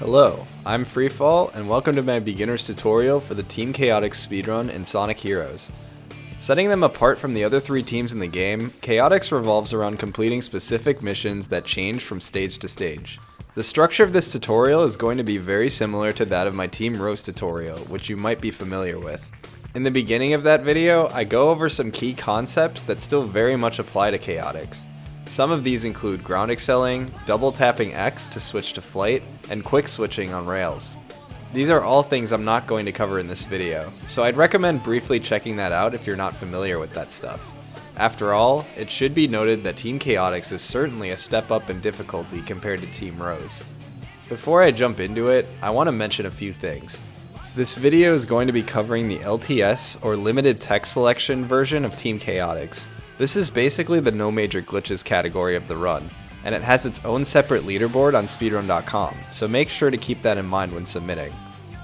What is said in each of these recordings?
Hello, I'm Freefall, and welcome to my beginner's tutorial for the Team Chaotix speedrun in Sonic Heroes. Setting them apart from the other three teams in the game, Chaotix revolves around completing specific missions that change from stage to stage. The structure of this tutorial is going to be very similar to that of my Team Rose tutorial, which you might be familiar with. In the beginning of that video, I go over some key concepts that still very much apply to Chaotix. Some of these include ground excelling, double tapping X to switch to flight, and quick switching on rails. These are all things I'm not going to cover in this video, so I'd recommend briefly checking that out if you're not familiar with that stuff. After all, it should be noted that Team Chaotix is certainly a step up in difficulty compared to Team Rose. Before I jump into it, I want to mention a few things. This video is going to be covering the LTS or limited text selection version of Team Chaotix. This is basically the no major glitches category of the run, and it has its own separate leaderboard on speedrun.com, so make sure to keep that in mind when submitting.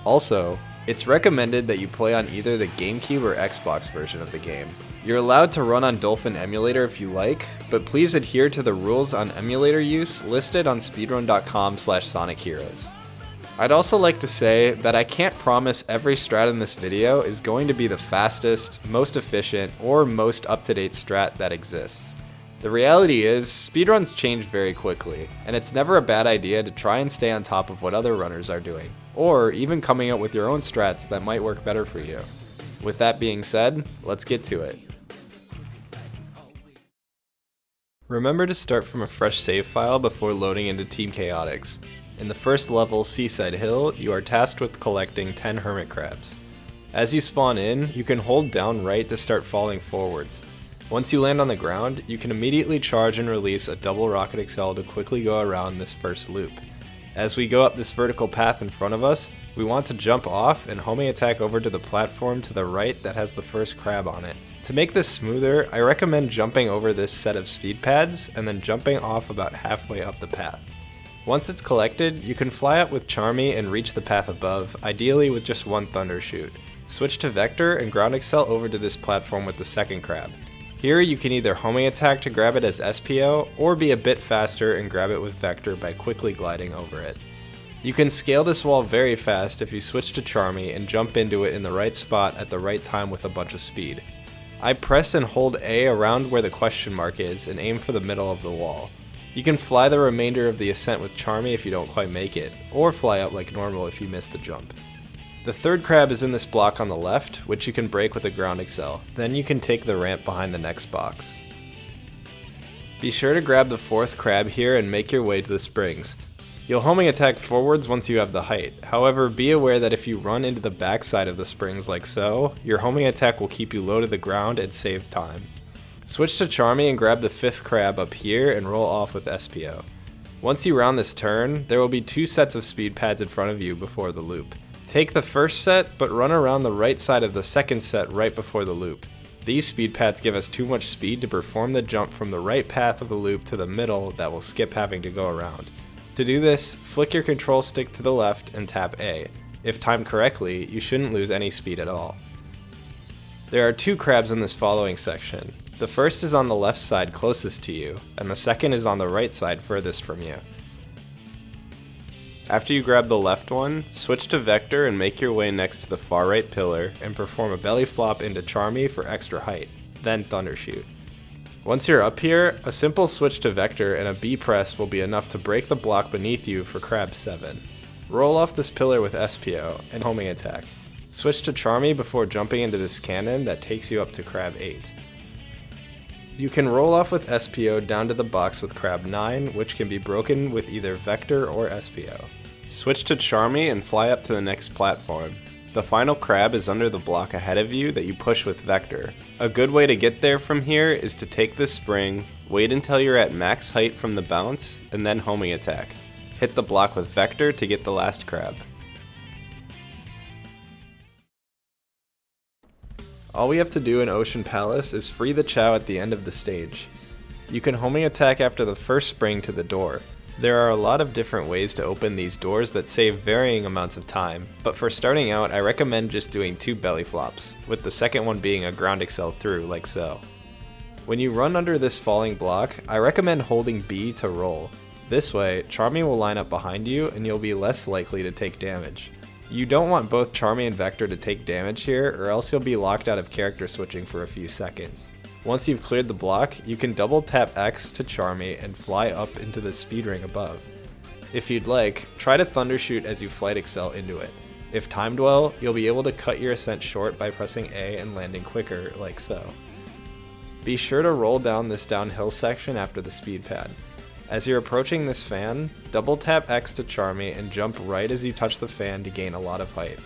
Also, it's recommended that you play on either the GameCube or Xbox version of the game. You're allowed to run on Dolphin Emulator if you like, but please adhere to the rules on emulator use listed on speedrun.com/SonicHeroes. I'd also like to say that I can't promise every strat in this video is going to be the fastest, most efficient, or most up-to-date strat that exists. The reality is, speedruns change very quickly, and it's never a bad idea to try and stay on top of what other runners are doing, or even coming up with your own strats that might work better for you. With that being said, let's get to it. Remember to start from a fresh save file before loading into Team Chaotix. In the first level, Seaside Hill, you are tasked with collecting 10 hermit crabs. As you spawn in, you can hold down right to start falling forwards. Once you land on the ground, you can immediately charge and release a double rocket accel to quickly go around this first loop. As we go up this vertical path in front of us, we want to jump off and homing attack over to the platform to the right that has the first crab on it. To make this smoother, I recommend jumping over this set of speed pads and then jumping off about halfway up the path. Once it's collected, you can fly up with Charmy and reach the path above, ideally with just one thunder shoot. Switch to Vector and ground excel over to this platform with the second crab. Here you can either homing attack to grab it as SPO, or be a bit faster and grab it with Vector by quickly gliding over it. You can scale this wall very fast if you switch to Charmy and jump into it in the right spot at the right time with a bunch of speed. I press and hold A around where the question mark is and aim for the middle of the wall. You can fly the remainder of the ascent with Charmy if you don't quite make it, or fly up like normal if you miss the jump. The third crab is in this block on the left, which you can break with a ground excel. Then you can take the ramp behind the next box. Be sure to grab the fourth crab here and make your way to the springs. You'll homing attack forwards once you have the height. However, be aware that if you run into the backside of the springs like so, your homing attack will keep you low to the ground and save time. Switch to Charmy and grab the fifth crab up here and roll off with SPO. Once you round this turn, there will be two sets of speed pads in front of you before the loop. Take the first set, but run around the right side of the second set right before the loop. These speed pads give us too much speed to perform the jump from the right path of the loop to the middle that will skip having to go around. To do this, flick your control stick to the left and tap A. If timed correctly, you shouldn't lose any speed at all. There are two crabs in this following section. The first is on the left side closest to you, and the second is on the right side furthest from you. After you grab the left one, switch to Vector and make your way next to the far right pillar and perform a belly flop into Charmy for extra height, then Thundershoot. Once you're up here, a simple switch to Vector and a B press will be enough to break the block beneath you for crab 7. Roll off this pillar with SPO and homing attack. Switch to Charmy before jumping into this cannon that takes you up to crab 8. You can roll off with SPO down to the box with crab 9, which can be broken with either Vector or SPO. Switch to Charmy and fly up to the next platform. The final crab is under the block ahead of you that you push with Vector. A good way to get there from here is to take this spring, wait until you're at max height from the bounce, and then homing attack. Hit the block with Vector to get the last crab. All we have to do in Ocean Palace is free the Chao at the end of the stage. You can homing attack after the first spring to the door. There are a lot of different ways to open these doors that save varying amounts of time, but for starting out I recommend just doing 2 belly flops, with the second one being a ground excel through like so. When you run under this falling block, I recommend holding B to roll. This way, Charmy will line up behind you and you'll be less likely to take damage. You don't want both Charmy and Vector to take damage here, or else you'll be locked out of character switching for a few seconds. Once you've cleared the block, you can double tap X to Charmy and fly up into the speed ring above. If you'd like, try to Thundershoot as you flight excel into it. If timed well, you'll be able to cut your ascent short by pressing A and landing quicker, like so. Be sure to roll down this downhill section after the speed pad. As you're approaching this fan, double tap X to Charmy and jump right as you touch the fan to gain a lot of height.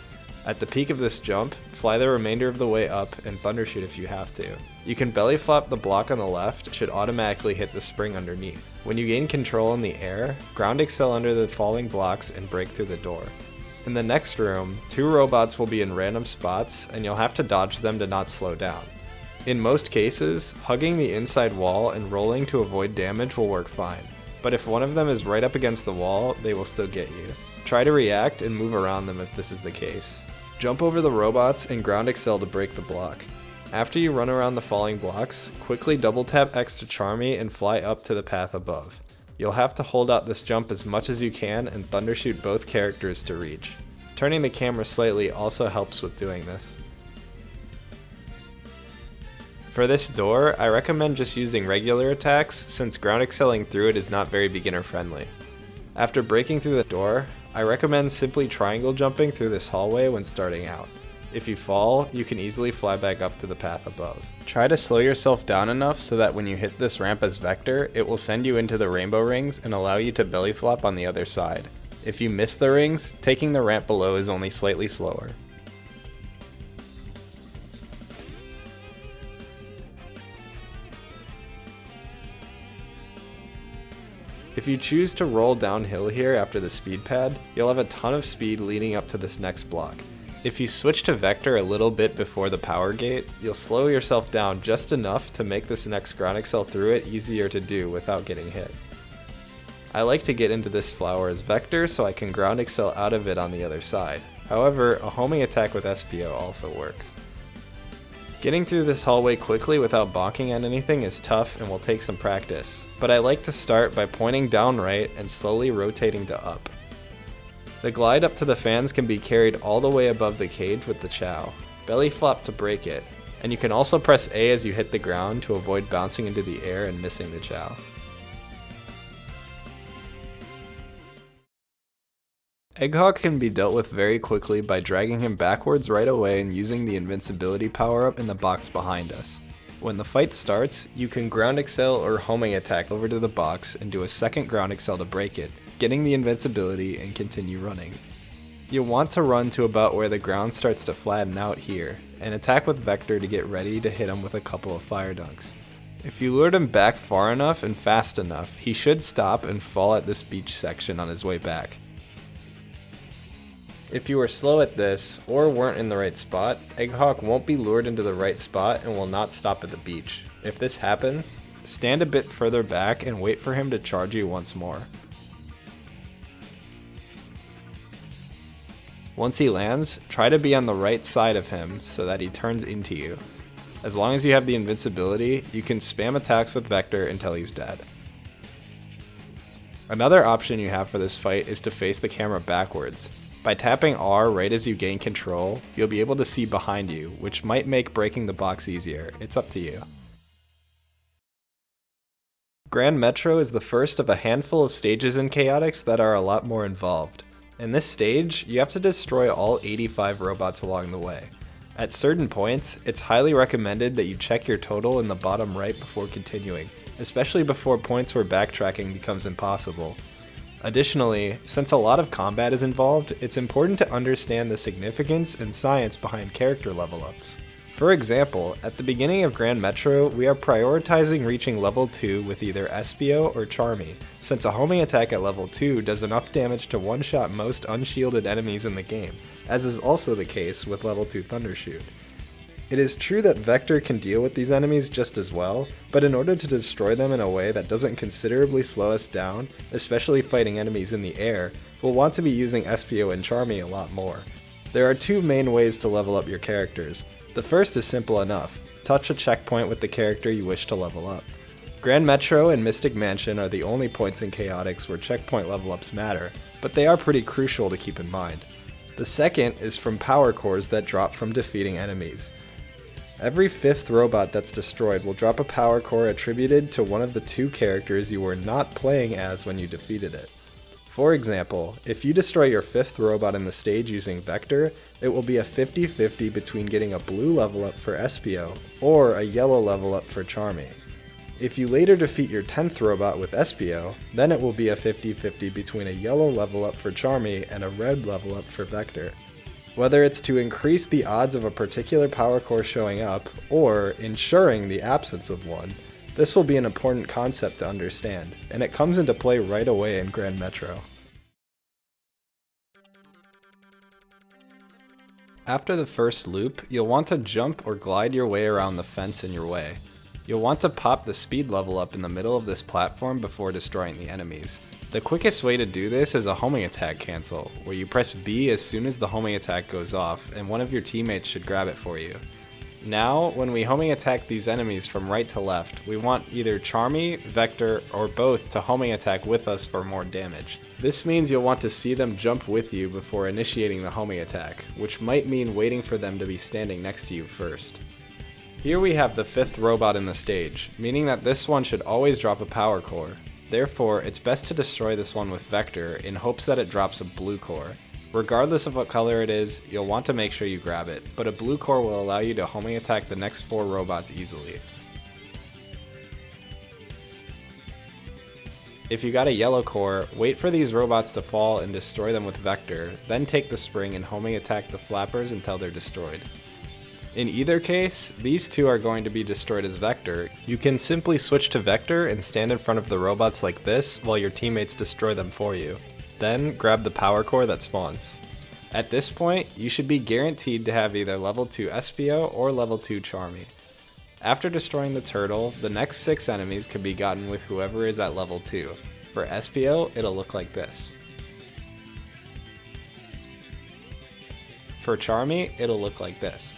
At the peak of this jump, fly the remainder of the way up and Thundershoot if you have to. You can belly flop the block on the left, it should automatically hit the spring underneath. When you gain control in the air, ground excel under the falling blocks and break through the door. In the next room, 2 robots will be in random spots and you'll have to dodge them to not slow down. In most cases, hugging the inside wall and rolling to avoid damage will work fine, but if one of them is right up against the wall, they will still get you. Try to react and move around them if this is the case. Jump over the robots and ground excel to break the block. After you run around the falling blocks, quickly double tap X to Charmy and fly up to the path above. You'll have to hold out this jump as much as you can and Thundershoot both characters to reach. Turning the camera slightly also helps with doing this. For this door, I recommend just using regular attacks since ground excelling through it is not very beginner friendly. After breaking through the door, I recommend simply triangle jumping through this hallway when starting out. If you fall, you can easily fly back up to the path above. Try to slow yourself down enough so that when you hit this ramp as Vector, it will send you into the rainbow rings and allow you to belly flop on the other side. If you miss the rings, taking the ramp below is only slightly slower. If you choose to roll downhill here after the speed pad, you'll have a ton of speed leading up to this next block. If you switch to Vector a little bit before the power gate, you'll slow yourself down just enough to make this next ground excel through it easier to do without getting hit. I like to get into this flower as Vector so I can ground excel out of it on the other side. However, a homing attack with SPO also works. Getting through this hallway quickly without bonking at anything is tough and will take some practice, but I like to start by pointing down right and slowly rotating to up. The glide up to the fans can be carried all the way above the cage with the chow. Belly flop to break it, and you can also press A as you hit the ground to avoid bouncing into the air and missing the chow. Egghawk can be dealt with very quickly by dragging him backwards right away and using the invincibility power-up in the box behind us. When the fight starts, you can ground excel or homing attack over to the box and do a second ground excel to break it, getting the invincibility and continue running. You'll want to run to about where the ground starts to flatten out here, and attack with Vector to get ready to hit him with a couple of fire dunks. If you lured him back far enough and fast enough, he should stop and fall at this beach section on his way back. If you are slow at this, or weren't in the right spot, Egghawk won't be lured into the right spot and will not stop at the beach. If this happens, stand a bit further back and wait for him to charge you once more. Once he lands, try to be on the right side of him so that he turns into you. As long as you have the invincibility, you can spam attacks with Vector until he's dead. Another option you have for this fight is to face the camera backwards. By tapping R right as you gain control, you'll be able to see behind you, which might make breaking the box easier. It's up to you. Grand Metro is the first of a handful of stages in Chaotix that are a lot more involved. In this stage, you have to destroy all 85 robots along the way. At certain points, it's highly recommended that you check your total in the bottom right before continuing, especially before points where backtracking becomes impossible. Additionally, since a lot of combat is involved, it's important to understand the significance and science behind character level ups. For example, at the beginning of Grand Metro, we are prioritizing reaching level 2 with either SPO or Charmy, since a homing attack at level 2 does enough damage to one-shot most unshielded enemies in the game, as is also the case with level 2 Thundershoot. It is true that Vector can deal with these enemies just as well, but in order to destroy them in a way that doesn't considerably slow us down, especially fighting enemies in the air, we'll want to be using SPO and Charmy a lot more. There are two main ways to level up your characters. The first is simple enough: touch a checkpoint with the character you wish to level up. Grand Metro and Mystic Mansion are the only points in Chaotix where checkpoint level ups matter, but they are pretty crucial to keep in mind. The second is from power cores that drop from defeating enemies. Every 5th robot that's destroyed will drop a power core attributed to one of the 2 characters you were not playing as when you defeated it. For example, if you destroy your 5th robot in the stage using Vector, it will be a 50-50 between getting a blue level up for Espio or a yellow level up for Charmy. If you later defeat your 10th robot with Espio, then it will be a 50-50 between a yellow level up for Charmy and a red level up for Vector. Whether it's to increase the odds of a particular power core showing up, or ensuring the absence of one, this will be an important concept to understand, and it comes into play right away in Grand Metro. After the first loop, you'll want to jump or glide your way around the fence in your way. You'll want to pop the speed level up in the middle of this platform before destroying the enemies. The quickest way to do this is a homing attack cancel, where you press B as soon as the homing attack goes off, and one of your teammates should grab it for you. Now, when we homing attack these enemies from right to left, we want either Charmy, Vector, or both to homing attack with us for more damage. This means you'll want to see them jump with you before initiating the homing attack, which might mean waiting for them to be standing next to you first. Here we have the 5th robot in the stage, meaning that this one should always drop a power core. Therefore, it's best to destroy this one with Vector in hopes that it drops a blue core. Regardless of what color it is, you'll want to make sure you grab it, but a blue core will allow you to homing attack the next 4 robots easily. If you got a yellow core, wait for these robots to fall and destroy them with Vector, then take the spring and homing attack the flappers until they're destroyed. In either case, these 2 are going to be destroyed as Vector. You can simply switch to Vector and stand in front of the robots like this while your teammates destroy them for you. Then grab the power core that spawns. At this point, you should be guaranteed to have either level 2 Espio or level 2 Charmy. After destroying the turtle, the next 6 enemies can be gotten with whoever is at level 2. For Espio, it'll look like this. For Charmy, it'll look like this.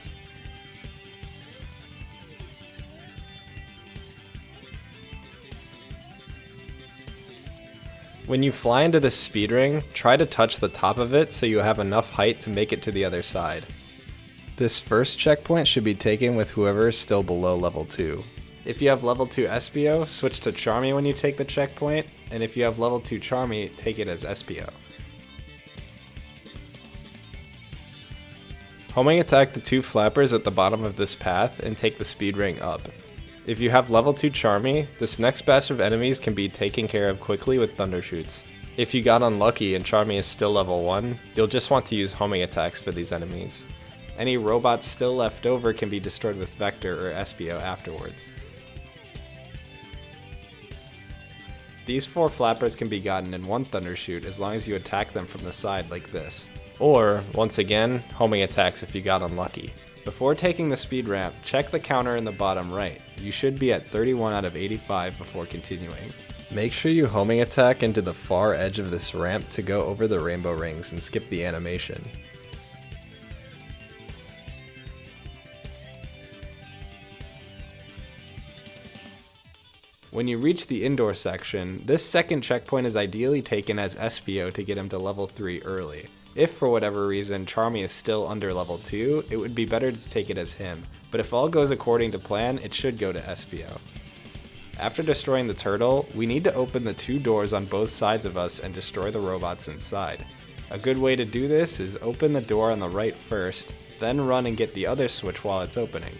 When you fly into this speed ring, try to touch the top of it so you have enough height to make it to the other side. This first checkpoint should be taken with whoever is still below level 2. If you have level 2 Espio, switch to Charmy when you take the checkpoint, and if you have level 2 Charmy, take it as Espio. Homing attack the 2 flappers at the bottom of this path and take the speed ring up. If you have level 2 Charmy, this next batch of enemies can be taken care of quickly with thunder shoots. If you got unlucky and Charmy is still level 1, you'll just want to use homing attacks for these enemies. Any robots still left over can be destroyed with Vector or Espio afterwards. These 4 flappers can be gotten in one thunder shoot as long as you attack them from the side like this. Or, once again, homing attacks if you got unlucky. Before taking the speed ramp, check the counter in the bottom right. You should be at 31 out of 85 before continuing. Make sure you homing attack into the far edge of this ramp to go over the rainbow rings and skip the animation. When you reach the indoor section, this second checkpoint is ideally taken as Espio to get him to level 3 early. If for whatever reason Charmy is still under level 2, it would be better to take it as him, but if all goes according to plan, it should go to Espio. After destroying the turtle, we need to open the 2 doors on both sides of us and destroy the robots inside. A good way to do this is open the door on the right first, then run and get the other switch while it's opening.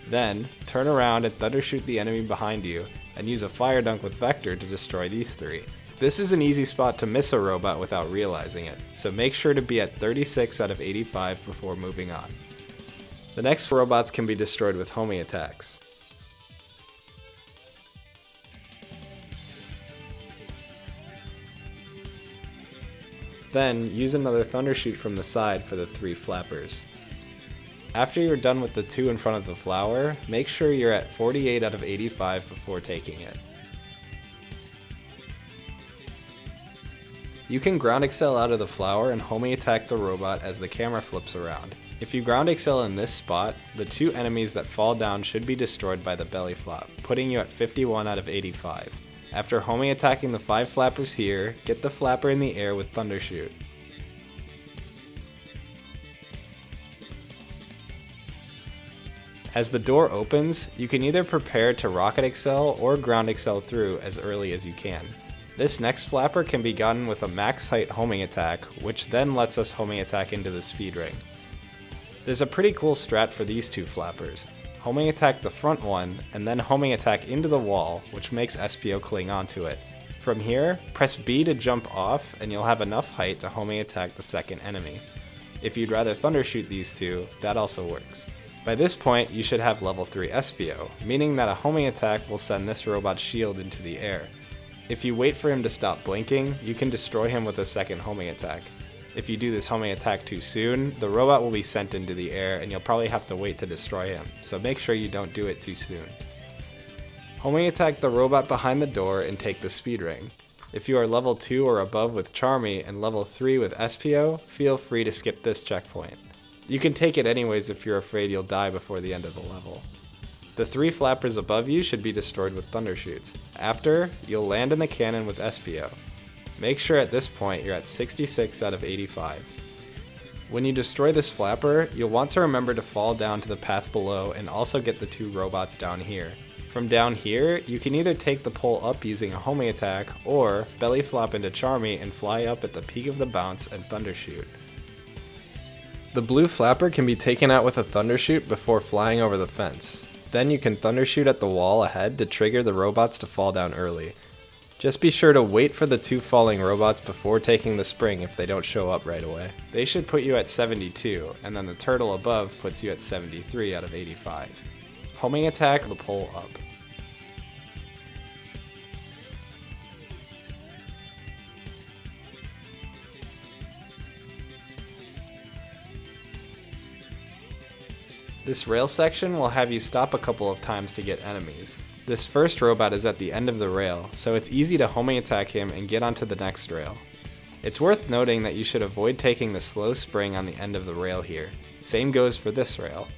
Then, turn around and thunder shoot the enemy behind you, and use a fire dunk with Vector to destroy these 3. This is an easy spot to miss a robot without realizing it, so make sure to be at 36 out of 85 before moving on. The next robots can be destroyed with homing attacks. Then, use another thunder shoot from the side for the 3 flappers. After you're done with the 2 in front of the flower, make sure you're at 48 out of 85 before taking it. You can ground excel out of the flower and homing attack the robot as the camera flips around. If you ground excel in this spot, the 2 enemies that fall down should be destroyed by the belly flop, putting you at 51 out of 85. After homing attacking the 5 flappers here, get the flapper in the air with Thundershoot. As the door opens, you can either prepare to rocket excel or ground excel through as early as you can. This next flapper can be gotten with a max height homing attack, which then lets us homing attack into the speed ring. There's a pretty cool strat for these 2 flappers. Homing attack the front one, and then homing attack into the wall, which makes SPO cling onto it. From here, press B to jump off, and you'll have enough height to homing attack the second enemy. If you'd rather Thundershoot these 2, that also works. By this point, you should have level 3 SPO, meaning that a homing attack will send this robot's shield into the air. If you wait for him to stop blinking, you can destroy him with a second homing attack. If you do this homing attack too soon, the robot will be sent into the air and you'll probably have to wait to destroy him, so make sure you don't do it too soon. Homing attack the robot behind the door and take the speed ring. If you are level 2 or above with Charmy and level 3 with SPO, feel free to skip this checkpoint. You can take it anyways if you're afraid you'll die before the end of the level. The 3 flappers above you should be destroyed with Thundershoots. After, you'll land in the cannon with SPO. Make sure at this point you're at 66 out of 85. When you destroy this flapper, you'll want to remember to fall down to the path below and also get the 2 robots down here. From down here, you can either take the pole up using a homing attack, or belly flop into Charmy and fly up at the peak of the bounce and Thundershoot. The blue flapper can be taken out with a Thundershoot before flying over the fence. Then you can Thundershoot at the wall ahead to trigger the robots to fall down early. Just be sure to wait for the 2 falling robots before taking the spring if they don't show up right away. They should put you at 72, and then the turtle above puts you at 73 out of 85. Homing attack the pole up. This rail section will have you stop a couple of times to get enemies. This first robot is at the end of the rail, so it's easy to homing attack him and get onto the next rail. It's worth noting that you should avoid taking the slow spring on the end of the rail here. Same goes for this rail.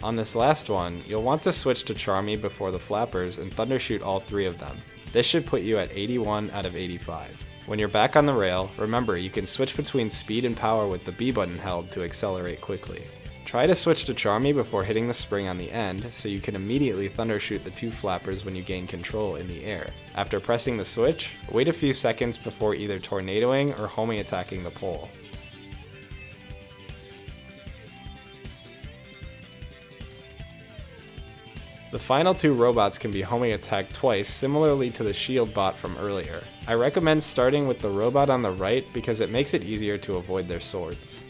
On this last one, you'll want to switch to Charmy before the flappers and Thundershoot all 3 of them. This should put you at 81 out of 85. When you're back on the rail, remember you can switch between speed and power with the B button held to accelerate quickly. Try to switch to Charmy before hitting the spring on the end, so you can immediately Thundershoot the 2 flappers when you gain control in the air. After pressing the switch, wait a few seconds before either tornadoing or homing attacking the pole. The final 2 robots can be homing attacked twice, similarly to the shield bot from earlier. I recommend starting with the robot on the right because it makes it easier to avoid their swords.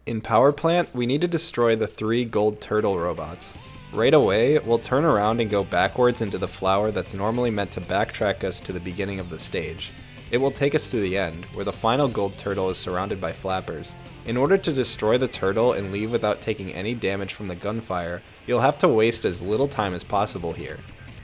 In Power Plant, we need to destroy the 3 gold turtle robots. Right away, we'll turn around and go backwards into the flower that's normally meant to backtrack us to the beginning of the stage. It will take us to the end, where the final gold turtle is surrounded by flappers. In order to destroy the turtle and leave without taking any damage from the gunfire, you'll have to waste as little time as possible here.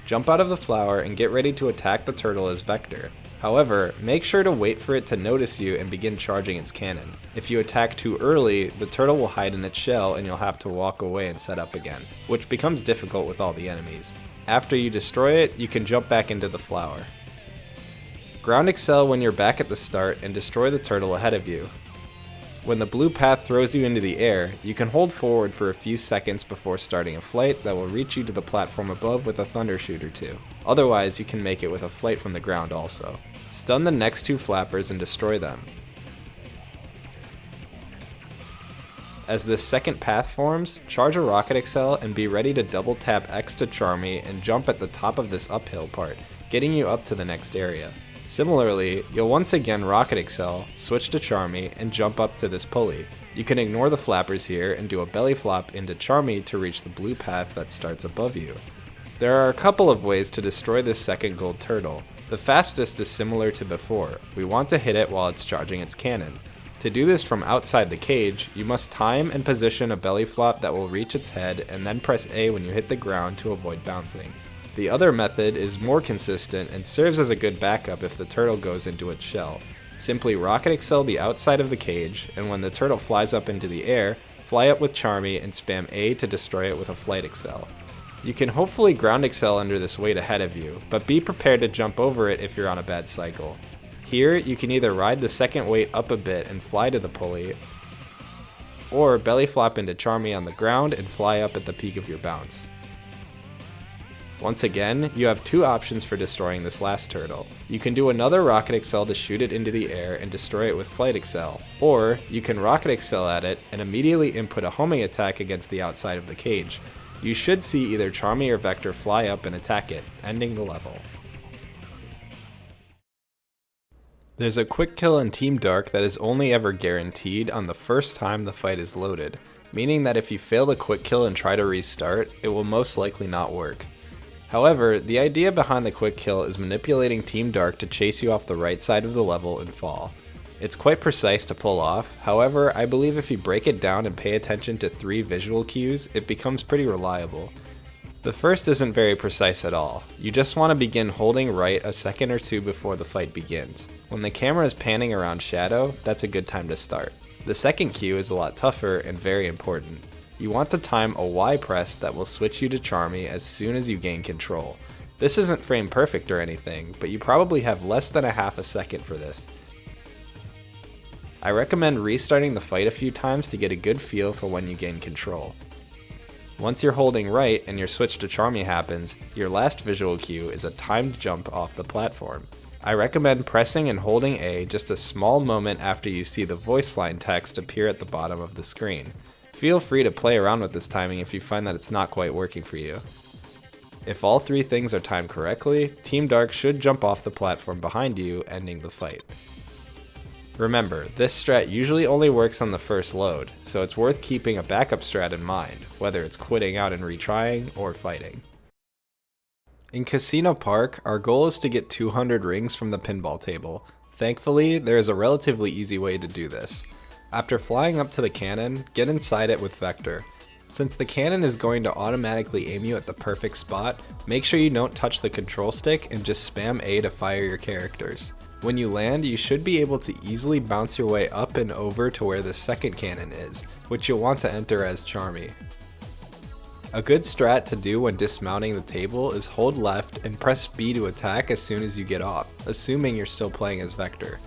Jump out of the flower and get ready to attack the turtle as Vector. However, make sure to wait for it to notice you and begin charging its cannon. If you attack too early, the turtle will hide in its shell and you'll have to walk away and set up again, which becomes difficult with all the enemies. After you destroy it, you can jump back into the flower. Ground excel when you're back at the start and destroy the turtle ahead of you. When the blue path throws you into the air, you can hold forward for a few seconds before starting a flight that will reach you to the platform above with a Thundershoot or 2. Otherwise, you can make it with a flight from the ground also. Stun the next 2 flappers and destroy them. As this second path forms, charge a rocket excel and be ready to double tap X to Charmy and jump at the top of this uphill part, getting you up to the next area. Similarly, you'll once again rocket excel, switch to Charmy, and jump up to this pulley. You can ignore the flappers here and do a belly flop into Charmy to reach the blue path that starts above you. There are a couple of ways to destroy this second gold turtle. The fastest is similar to before. We want to hit it while it's charging its cannon. To do this from outside the cage, you must time and position a belly flop that will reach its head and then press A when you hit the ground to avoid bouncing. The other method is more consistent and serves as a good backup if the turtle goes into its shell. Simply rocket excel the outside of the cage, and when the turtle flies up into the air, fly up with Charmy and spam A to destroy it with a flight excel. You can hopefully ground excel under this weight ahead of you, but be prepared to jump over it if you're on a bad cycle. Here, you can either ride the second weight up a bit and fly to the pulley, or belly flop into Charmy on the ground and fly up at the peak of your bounce. Once again, you have two options for destroying this last turtle. You can do another rocket excel to shoot it into the air and destroy it with flight excel, or you can rocket excel at it and immediately input a homing attack against the outside of the cage. You should see either Charmy or Vector fly up and attack it, ending the level. There's a quick kill in Team Dark that is only ever guaranteed on the first time the fight is loaded, meaning that if you fail the quick kill and try to restart, it will most likely not work. However, the idea behind the quick kill is manipulating Team Dark to chase you off the right side of the level and fall. It's quite precise to pull off, however, I believe if you break it down and pay attention to 3 visual cues, it becomes pretty reliable. The first isn't very precise at all. You just want to begin holding right a second or two before the fight begins. When the camera is panning around shadow, that's a good time to start. The second cue is a lot tougher and very important. You want to time a Y press that will switch you to Charmy as soon as you gain control. This isn't frame perfect or anything, but you probably have less than a half a second for this. I recommend restarting the fight a few times to get a good feel for when you gain control. Once you're holding right and your switch to Charmy happens, your last visual cue is a timed jump off the platform. I recommend pressing and holding A just a small moment after you see the voice line text appear at the bottom of the screen. Feel free to play around with this timing if you find that it's not quite working for you. If all 3 things are timed correctly, Team Dark should jump off the platform behind you, ending the fight. Remember, this strat usually only works on the first load, so it's worth keeping a backup strat in mind, whether it's quitting out and retrying or fighting. In Casino Park, our goal is to get 200 rings from the pinball table. Thankfully, there is a relatively easy way to do this. After flying up to the cannon, get inside it with Vector. Since the cannon is going to automatically aim you at the perfect spot, make sure you don't touch the control stick and just spam A to fire your characters. When you land, you should be able to easily bounce your way up and over to where the second cannon is, which you'll want to enter as Charmy. A good strat to do when dismounting the table is hold left and press B to attack as soon as you get off, assuming you're still playing as Vector.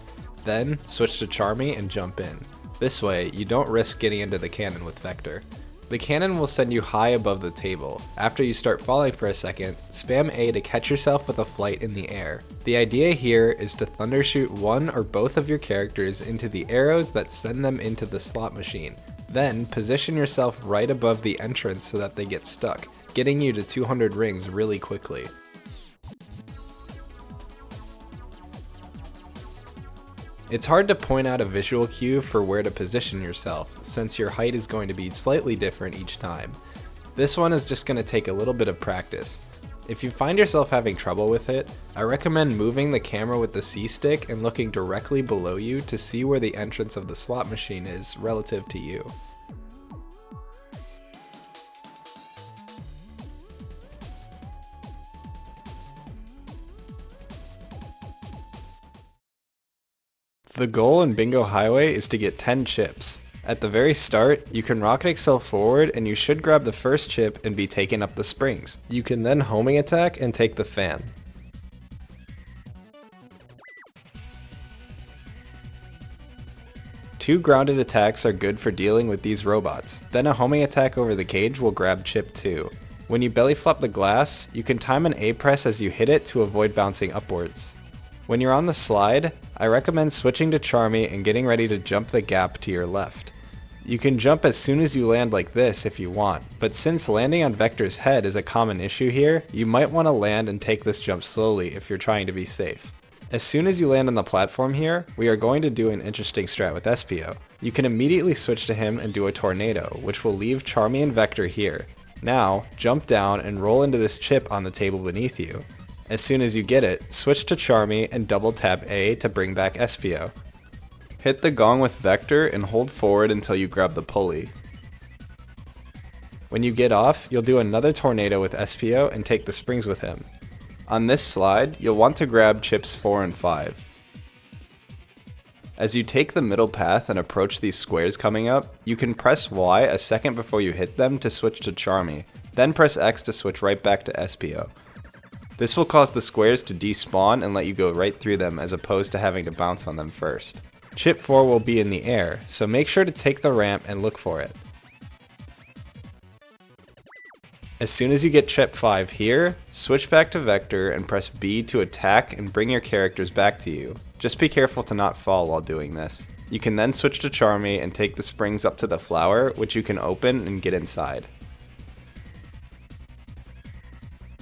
Then, switch to Charmy and jump in. This way, you don't risk getting into the cannon with Vector. The cannon will send you high above the table. After you start falling for a second, spam A to catch yourself with a flight in the air. The idea here is to thundershoot one or both of your characters into the arrows that send them into the slot machine. Then, position yourself right above the entrance so that they get stuck, getting you to 200 rings really quickly. It's hard to point out a visual cue for where to position yourself, since your height is going to be slightly different each time. This one is just going to take a little bit of practice. If you find yourself having trouble with it, I recommend moving the camera with the C stick and looking directly below you to see where the entrance of the slot machine is relative to you. The goal in Bingo Highway is to get 10 chips. At the very start, you can rocket excel forward and you should grab the first chip and be taken up the springs. You can then homing attack and take the fan. Two grounded attacks are good for dealing with these robots, then a homing attack over the cage will grab chip 2. When you belly flop the glass, you can time an A press as you hit it to avoid bouncing upwards. When you're on the slide, I recommend switching to Charmy and getting ready to jump the gap to your left. You can jump as soon as you land like this if you want, but since landing on Vector's head is a common issue here, you might want to land and take this jump slowly if you're trying to be safe. As soon as you land on the platform here, we are going to do an interesting strat with SPO. You can immediately switch to him and do a tornado, which will leave Charmy and Vector here. Now, jump down and roll into this chip on the table beneath you. As soon as you get it, switch to Charmy and double tap A to bring back SPO. Hit the gong with Vector and hold forward until you grab the pulley. When you get off, you'll do another tornado with SPO and take the springs with him. On this slide, you'll want to grab chips 4 and 5. As you take the middle path and approach these squares coming up, you can press Y a second before you hit them to switch to Charmy, then press X to switch right back to SPO. This will cause the squares to despawn and let you go right through them as opposed to having to bounce on them first. Chip 4 will be in the air, so make sure to take the ramp and look for it. As soon as you get chip 5 here, switch back to Vector and press B to attack and bring your characters back to you. Just be careful to not fall while doing this. You can then switch to Charmy and take the springs up to the flower, which you can open and get inside.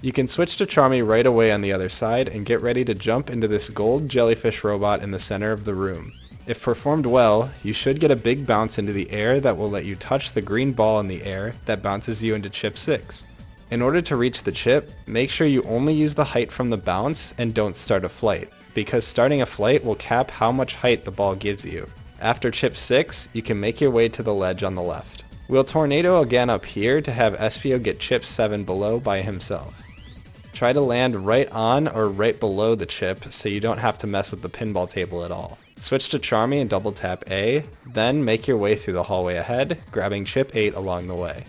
You can switch to Charmy right away on the other side and get ready to jump into this gold jellyfish robot in the center of the room. If performed well, you should get a big bounce into the air that will let you touch the green ball in the air that bounces you into chip 6. In order to reach the chip, make sure you only use the height from the bounce and don't start a flight, because starting a flight will cap how much height the ball gives you. After chip 6, you can make your way to the ledge on the left. We'll tornado again up here to have SPO get chip 7 below by himself. Try to land right on or right below the chip so you don't have to mess with the pinball table at all. Switch to Charmy and double tap A, then make your way through the hallway ahead, grabbing chip 8 along the way.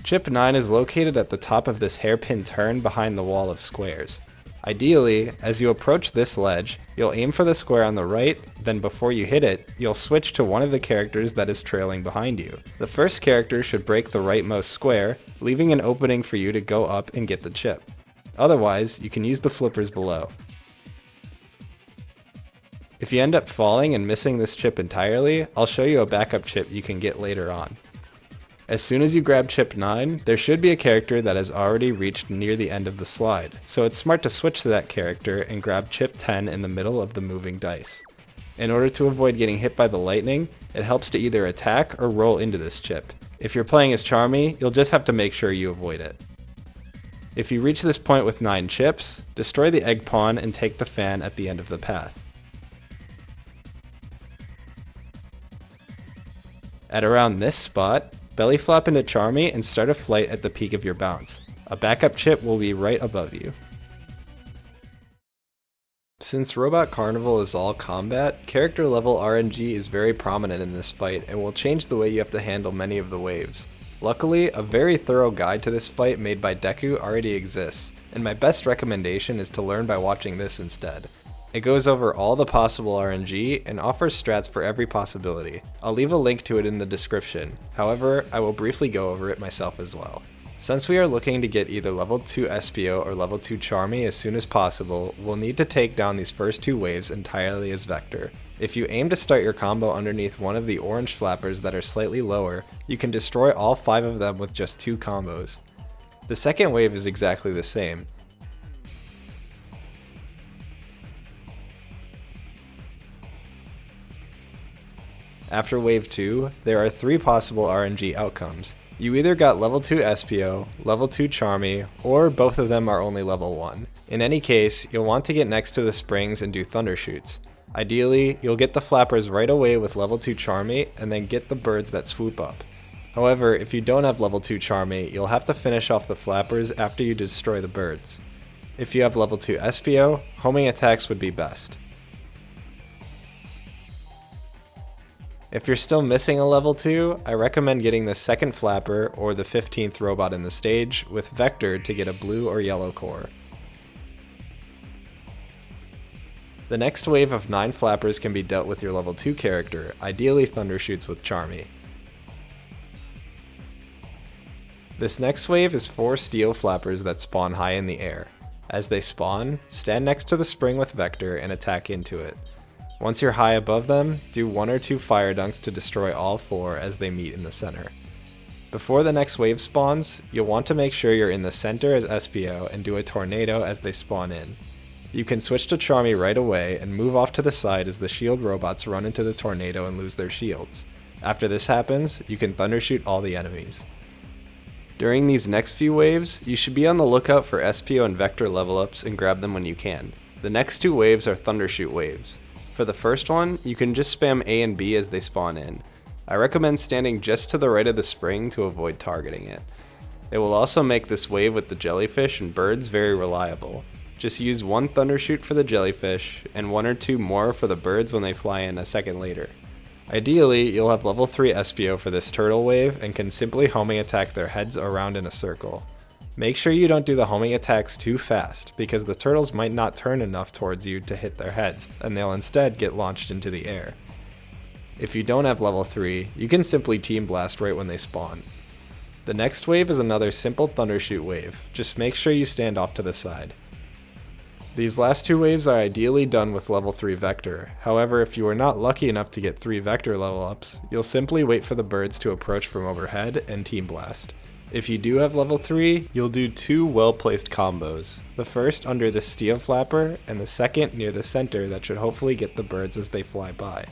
Chip 9 is located at the top of this hairpin turn behind the wall of squares. Ideally, as you approach this ledge, you'll aim for the square on the right, then before you hit it, you'll switch to one of the characters that is trailing behind you. The first character should break the rightmost square, leaving an opening for you to go up and get the chip. Otherwise, you can use the flippers below. If you end up falling and missing this chip entirely, I'll show you a backup chip you can get later on. As soon as you grab chip 9, there should be a character that has already reached near the end of the slide, so it's smart to switch to that character and grab chip 10 in the middle of the moving dice. In order to avoid getting hit by the lightning, it helps to either attack or roll into this chip. If you're playing as Charmy, you'll just have to make sure you avoid it. If you reach this point with 9 chips, destroy the egg pawn and take the fan at the end of the path. At around this spot, belly flop into Charmy and start a flight at the peak of your bounce. A backup chip will be right above you. Since Robot Carnival is all combat, character level RNG is very prominent in this fight and will change the way you have to handle many of the waves. Luckily, a very thorough guide to this fight made by Deku already exists, and my best recommendation is to learn by watching this instead. It goes over all the possible RNG and offers strats for every possibility. I'll leave a link to it in the description, however, I will briefly go over it myself as well. Since we are looking to get either level 2 SPO or level 2 Charmy as soon as possible, we'll need to take down these first 2 waves entirely as Vector. If you aim to start your combo underneath one of the orange flappers that are slightly lower, you can destroy all 5 of them with just 2 combos. The second wave is exactly the same. After wave 2, there are 3 possible RNG outcomes. You either got level 2 SPO, level 2 Charmy, or both of them are only level 1. In any case, you'll want to get next to the springs and do thunder shoots. Ideally, you'll get the flappers right away with level 2 Charmy and then get the birds that swoop up. However, if you don't have level 2 Charmy, you'll have to finish off the flappers after you destroy the birds. If you have level 2 SPO, homing attacks would be best. If you're still missing a level 2, I recommend getting the second flapper or the 15th robot in the stage with Vector to get a blue or yellow core. The next wave of 9 flappers can be dealt with your level 2 character, ideally thunder shoots with Charmy. This next wave is 4 steel flappers that spawn high in the air. As they spawn, stand next to the spring with Vector and attack into it. Once you're high above them, do 1 or 2 fire dunks to destroy all 4 as they meet in the center. Before the next wave spawns, you'll want to make sure you're in the center as SPO and do a tornado as they spawn in. You can switch to Charmy right away and move off to the side as the shield robots run into the tornado and lose their shields. After this happens, you can thunder shoot all the enemies. During these next few waves, you should be on the lookout for SPO and Vector level ups and grab them when you can. The next two waves are Thundershoot waves. For the first one, you can just spam A and B as they spawn in. I recommend standing just to the right of the spring to avoid targeting it. It will also make this wave with the jellyfish and birds very reliable. Just use one Thundershoot for the jellyfish, and one or two more for the birds when they fly in a second later. Ideally, you'll have level 3 SPO for this turtle wave and can simply homing attack their heads around in a circle. Make sure you don't do the homing attacks too fast, because the turtles might not turn enough towards you to hit their heads, and they'll instead get launched into the air. If you don't have level 3, you can simply team blast right when they spawn. The next wave is another simple Thundershoot wave, just make sure you stand off to the side. These last two waves are ideally done with level 3 Vector, however if you are not lucky enough to get 3 Vector level ups, you'll simply wait for the birds to approach from overhead and team blast. If you do have level 3, you'll do two well placed combos, the first under the steel flapper and the second near the center that should hopefully get the birds as they fly by.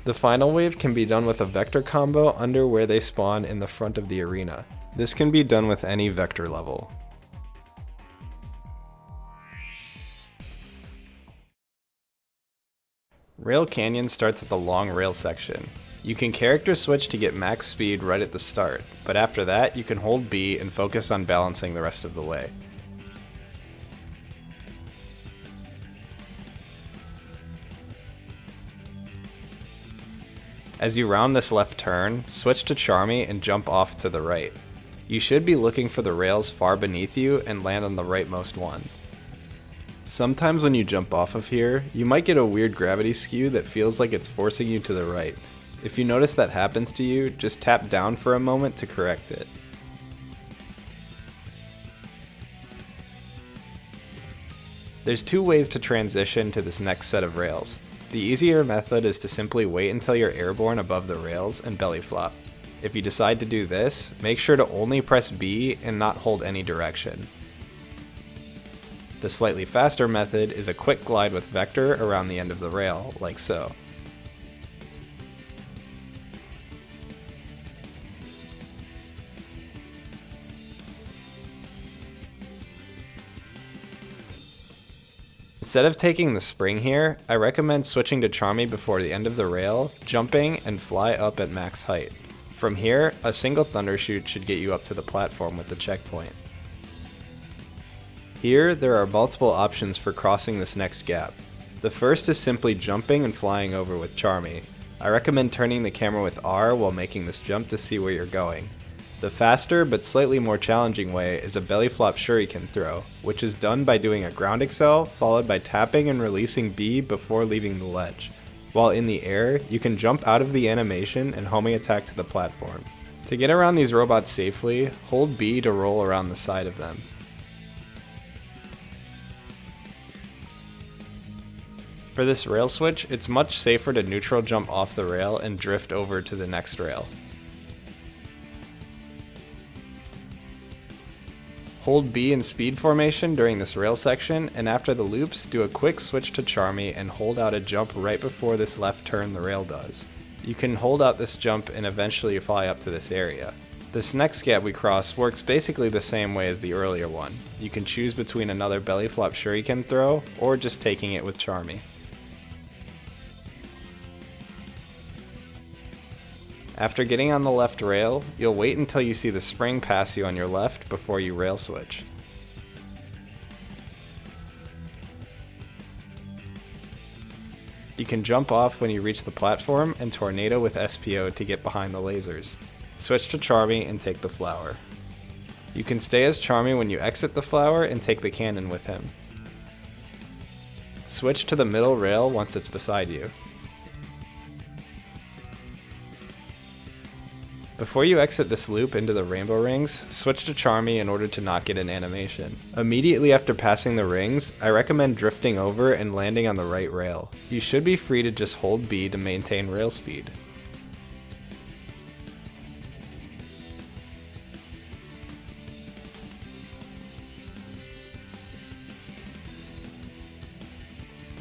The final wave can be done with a Vector combo under where they spawn in the front of the arena. This can be done with any Vector level. Rail Canyon starts at the long rail section. You can character switch to get max speed right at the start, but after that you can hold B and focus on balancing the rest of the way. As you round this left turn, switch to Charmy and jump off to the right. You should be looking for the rails far beneath you and land on the rightmost one. Sometimes when you jump off of here, you might get a weird gravity skew that feels like it's forcing you to the right. If you notice that happens to you, just tap down for a moment to correct it. There's two ways to transition to this next set of rails. The easier method is to simply wait until you're airborne above the rails and belly flop. If you decide to do this, make sure to only press B and not hold any direction. The slightly faster method is a quick glide with Vector around the end of the rail, like so. Instead of taking the spring here, I recommend switching to Charmy before the end of the rail, jumping, and fly up at max height. From here, a single Thundershoot should get you up to the platform with the checkpoint. Here, there are multiple options for crossing this next gap. The first is simply jumping and flying over with Charmy. I recommend turning the camera with R while making this jump to see where you're going. The faster but slightly more challenging way is a belly flop shuriken throw, which is done by doing a ground excel followed by tapping and releasing B before leaving the ledge. While in the air, you can jump out of the animation and homing attack to the platform. To get around these robots safely, hold B to roll around the side of them. For this rail switch, it's much safer to neutral jump off the rail and drift over to the next rail. Hold B in speed formation during this rail section, and after the loops, do a quick switch to Charmy and hold out a jump right before this left turn the rail does. You can hold out this jump and eventually fly up to this area. This next gap we cross works basically the same way as the earlier one. You can choose between another belly flop shuriken throw, or just taking it with Charmy. After getting on the left rail, you'll wait until you see the spring pass you on your left before you rail switch. You can jump off when you reach the platform and tornado with SPO to get behind the lasers. Switch to Charmy and take the flower. You can stay as Charmy when you exit the flower and take the cannon with him. Switch to the middle rail once it's beside you. Before you exit this loop into the rainbow rings, switch to Charmy in order to not get an animation. Immediately after passing the rings, I recommend drifting over and landing on the right rail. You should be free to just hold B to maintain rail speed.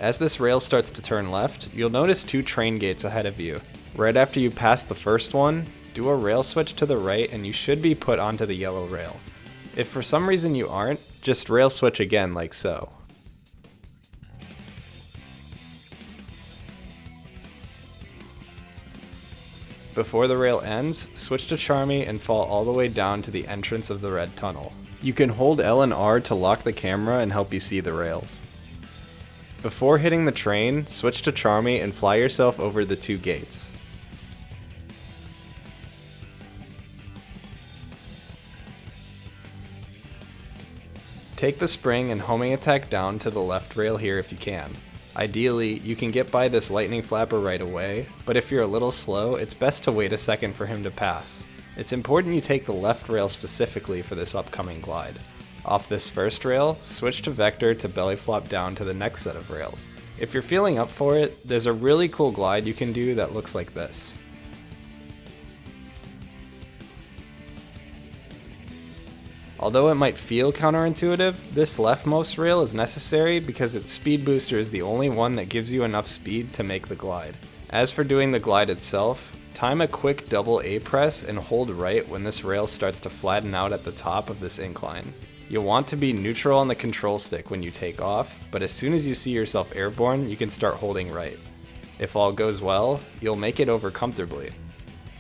As this rail starts to turn left, you'll notice two train gates ahead of you. Right after you pass the first one, Do a rail switch to the right and you should be put onto the yellow rail. If for some reason you aren't, just rail switch again like so. Before the rail ends, switch to Charmy and fall all the way down to the entrance of the red tunnel. You can hold L and R to lock the camera and help you see the rails. Before hitting the train, switch to Charmy and fly yourself over the 2 gates. Take the spring and homing attack down to the left rail here if you can. Ideally, you can get by this lightning flapper right away, but if you're a little slow, it's best to wait a second for him to pass. It's important you take the left rail specifically for this upcoming glide. Off this first rail, switch to vector to belly flop down to the next set of rails. If you're feeling up for it, there's a really cool glide you can do that looks like this. Although it might feel counterintuitive, this leftmost rail is necessary because its speed booster is the only one that gives you enough speed to make the glide. As for doing the glide itself, time a quick double A press and hold right when this rail starts to flatten out at the top of this incline. You'll want to be neutral on the control stick when you take off, but as soon as you see yourself airborne, you can start holding right. If all goes well, you'll make it over comfortably.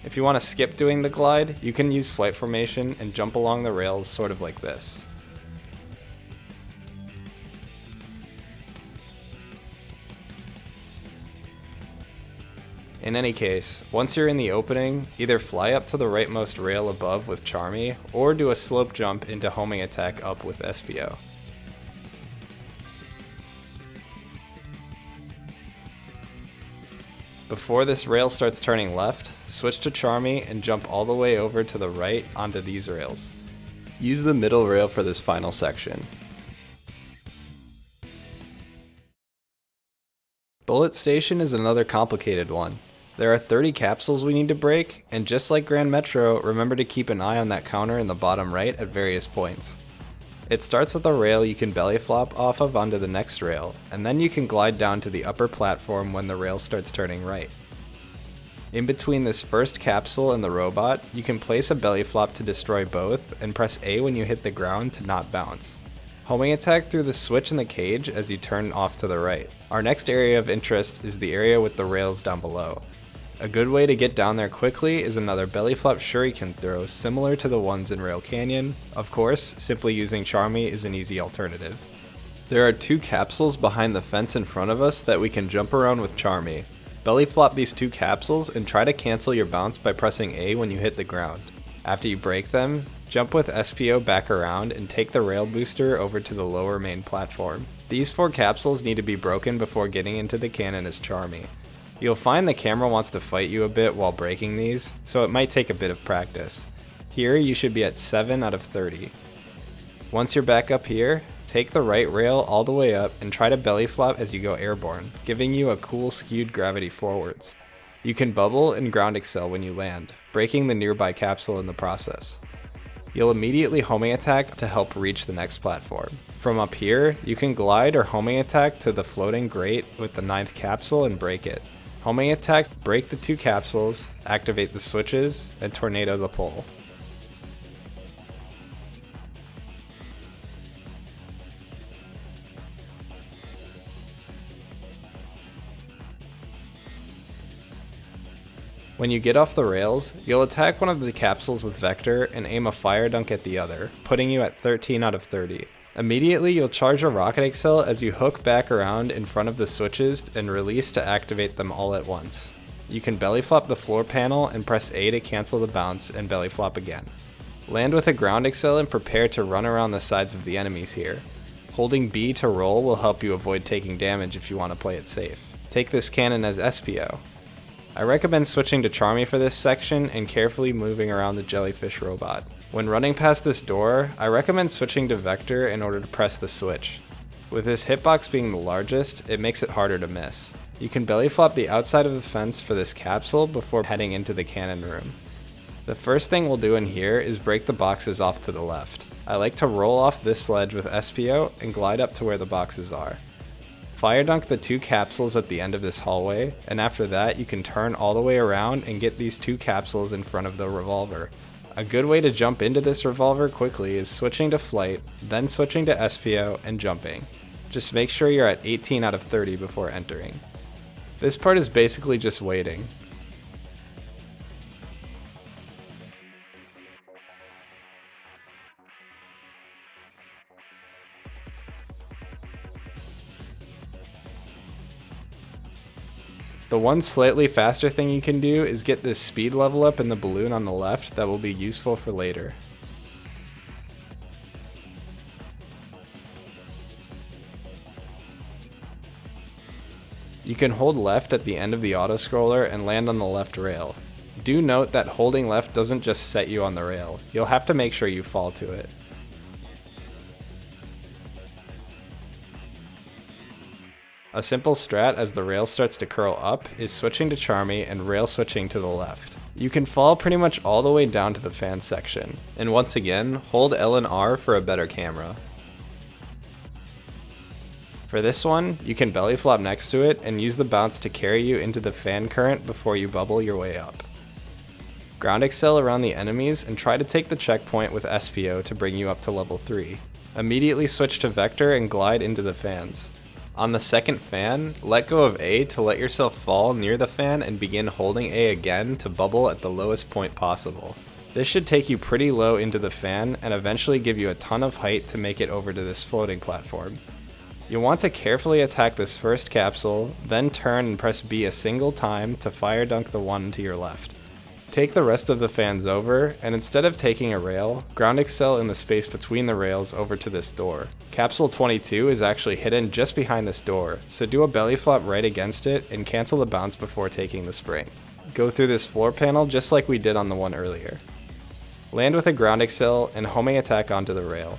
If you want to skip doing the glide, you can use flight formation and jump along the rails sort of like this. In any case, once you're in the opening, either fly up to the rightmost rail above with Charmy, or do a slope jump into homing attack up with SPO. Before this rail starts turning left, switch to Charmy and jump all the way over to the right onto these rails. Use the middle rail for this final section. Bullet Station is another complicated one. There are 30 capsules we need to break, and just like Grand Metro, remember to keep an eye on that counter in the bottom right at various points. It starts with a rail you can belly flop off of onto the next rail, and then you can glide down to the upper platform when the rail starts turning right. In between this first capsule and the robot, you can place a belly flop to destroy both, and press A when you hit the ground to not bounce. Homing attack through the switch in the cage as you turn off to the right. Our next area of interest is the area with the rails down below. A good way to get down there quickly is another belly flop shuriken throw similar to the ones in Rail Canyon. Of course, simply using Charmy is an easy alternative. There are 2 capsules behind the fence in front of us that we can jump around with Charmy. Belly flop these 2 capsules and try to cancel your bounce by pressing A when you hit the ground. After you break them, jump with SPO back around and take the rail booster over to the lower main platform. These 4 capsules need to be broken before getting into the cannon as Charmy. You'll find the camera wants to fight you a bit while breaking these, so it might take a bit of practice. Here you should be at 7 out of 30. Once you're back up here, take the right rail all the way up and try to belly flop as you go airborne, giving you a cool skewed gravity forwards. You can bubble and ground excel when you land, breaking the nearby capsule in the process. You'll immediately homing attack to help reach the next platform. From up here, you can glide or homing attack to the floating grate with the 9th capsule and break it. Homing attack, break the 2 capsules, activate the switches, and tornado the pole. When you get off the rails, you'll attack one of the capsules with Vector and aim a fire dunk at the other, putting you at 13 out of 30. Immediately you'll charge a rocket excel as you hook back around in front of the switches and release to activate them all at once. You can belly flop the floor panel and press A to cancel the bounce and belly flop again. Land with a ground excel and prepare to run around the sides of the enemies here. Holding B to roll will help you avoid taking damage if you want to play it safe. Take this cannon as SPO. I recommend switching to Charmy for this section and carefully moving around the jellyfish robot. When running past this door, I recommend switching to Vector in order to press the switch. With this hitbox being the largest, it makes it harder to miss. You can belly flop the outside of the fence for this capsule before heading into the cannon room. The first thing we'll do in here is break the boxes off to the left. I like to roll off this ledge with SPO and glide up to where the boxes are. Fire dunk the 2 capsules at the end of this hallway, and after that you can turn all the way around and get these 2 capsules in front of the revolver. A good way to jump into this revolver quickly is switching to flight, then switching to SPO and jumping. Just make sure you're at 18 out of 30 before entering. This part is basically just waiting. The one slightly faster thing you can do is get this speed level up in the balloon on the left that will be useful for later. You can hold left at the end of the autoscroller and land on the left rail. Do note that holding left doesn't just set you on the rail, you'll have to make sure you fall to it. A simple strat as the rail starts to curl up is switching to Charmy and rail switching to the left. You can fall pretty much all the way down to the fan section, and once again, hold L and R for a better camera. For this one, you can belly flop next to it and use the bounce to carry you into the fan current before you bubble your way up. Ground excel around the enemies and try to take the checkpoint with SPO to bring you up to level 3. Immediately switch to Vector and glide into the fans. On the second fan, let go of A to let yourself fall near the fan and begin holding A again to bubble at the lowest point possible. This should take you pretty low into the fan and eventually give you a ton of height to make it over to this floating platform. You'll want to carefully attack this first capsule, then turn and press B a single time to fire dunk the one to your left. Take the rest of the fans over, and instead of taking a rail, ground excel in the space between the rails over to this door. Capsule 22 is actually hidden just behind this door, so do a belly flop right against it and cancel the bounce before taking the spring. Go through this floor panel just like we did on the one earlier. Land with a ground excel and homing attack onto the rail.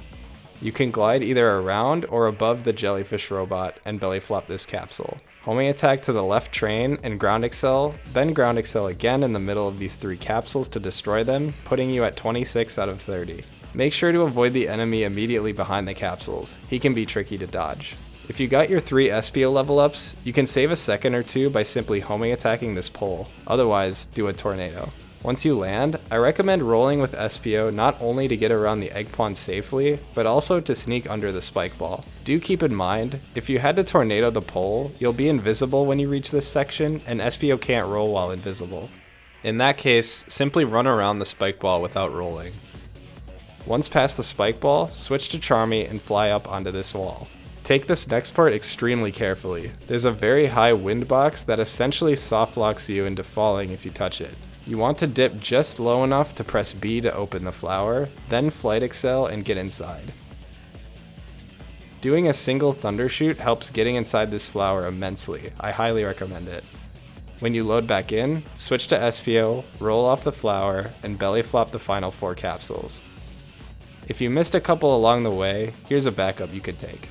You can glide either around or above the jellyfish robot and belly flop this capsule. Homing attack to the left train and ground excel, then ground excel again in the middle of these 3 capsules to destroy them, putting you at 26 out of 30. Make sure to avoid the enemy immediately behind the capsules. He can be tricky to dodge. If you got your 3 SPO level ups, you can save a second or two by simply homing attacking this pole. Otherwise, do a tornado. Once you land, I recommend rolling with SPO not only to get around the egg pond safely, but also to sneak under the spike ball. Do keep in mind, if you had to tornado the pole, you'll be invisible when you reach this section, and SPO can't roll while invisible. In that case, simply run around the spike ball without rolling. Once past the spike ball, switch to Charmy and fly up onto this wall. Take this next part extremely carefully. There's a very high wind box that essentially soft locks you into falling if you touch it. You want to dip just low enough to press B to open the flower, then flight excel and get inside. Doing a single thundershoot helps getting inside this flower immensely. I highly recommend it. When you load back in, switch to SPO, roll off the flower, and belly flop the final 4 capsules. If you missed a couple along the way, here's a backup you could take.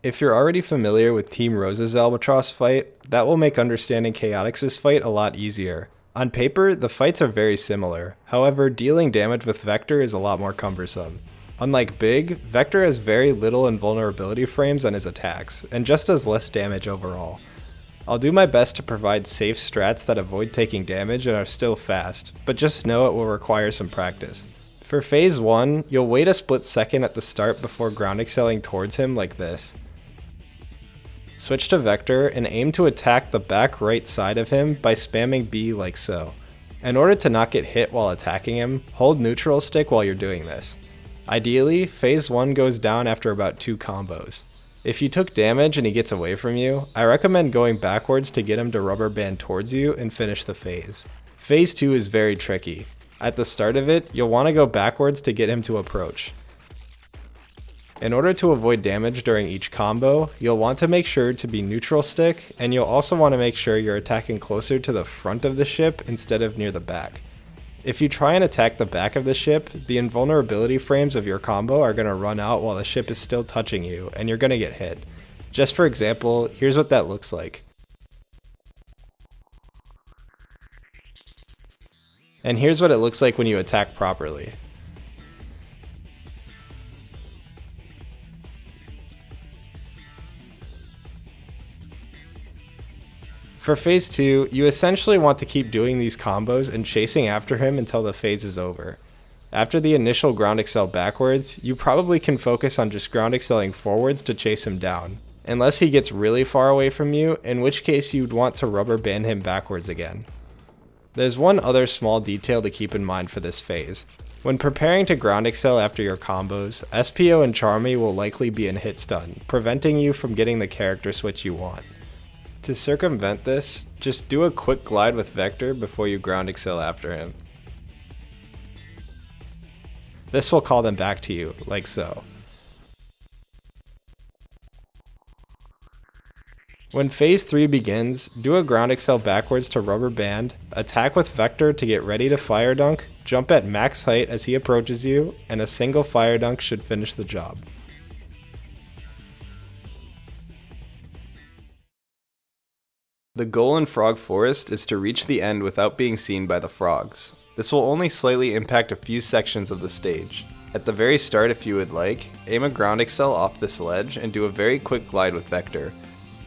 If you're already familiar with Team Rose's Albatross fight, that will make understanding Chaotix's fight a lot easier. On paper, the fights are very similar, however, dealing damage with Vector is a lot more cumbersome. Unlike Big, Vector has very little invulnerability frames on his attacks, and just does less damage overall. I'll do my best to provide safe strats that avoid taking damage and are still fast, but just know it will require some practice. For phase 1, you'll wait a split second at the start before ground excelling towards him like this. Switch to Vector and aim to attack the back right side of him by spamming B like so. In order to not get hit while attacking him, hold neutral stick while you're doing this. Ideally, phase 1 goes down after about 2 combos. If you took damage and he gets away from you, I recommend going backwards to get him to rubber band towards you and finish the phase. Phase 2 is very tricky. At the start of it, you'll want to go backwards to get him to approach. In order to avoid damage during each combo, you'll want to make sure to be neutral stick, and you'll also want to make sure you're attacking closer to the front of the ship instead of near the back. If you try and attack the back of the ship, the invulnerability frames of your combo are going to run out while the ship is still touching you, and you're going to get hit. Just for example, here's what that looks like. And here's what it looks like when you attack properly. For phase 2, you essentially want to keep doing these combos and chasing after him until the phase is over. After the initial ground excel backwards, you probably can focus on just ground excelling forwards to chase him down. Unless he gets really far away from you, in which case you'd want to rubber band him backwards again. There's one other small detail to keep in mind for this phase. When preparing to ground excel after your combos, SPO and Charmy will likely be in hit stun, preventing you from getting the character switch you want. To circumvent this, just do a quick glide with Vector before you ground excel after him. This will call them back to you, like so. When phase 3 begins, do a ground excel backwards to rubber band, attack with Vector to get ready to fire dunk, jump at max height as he approaches you, and a single fire dunk should finish the job. The goal in Frog Forest is to reach the end without being seen by the frogs. This will only slightly impact a few sections of the stage. At the very start, if you would like, aim a ground excel off this ledge and do a very quick glide with Vector.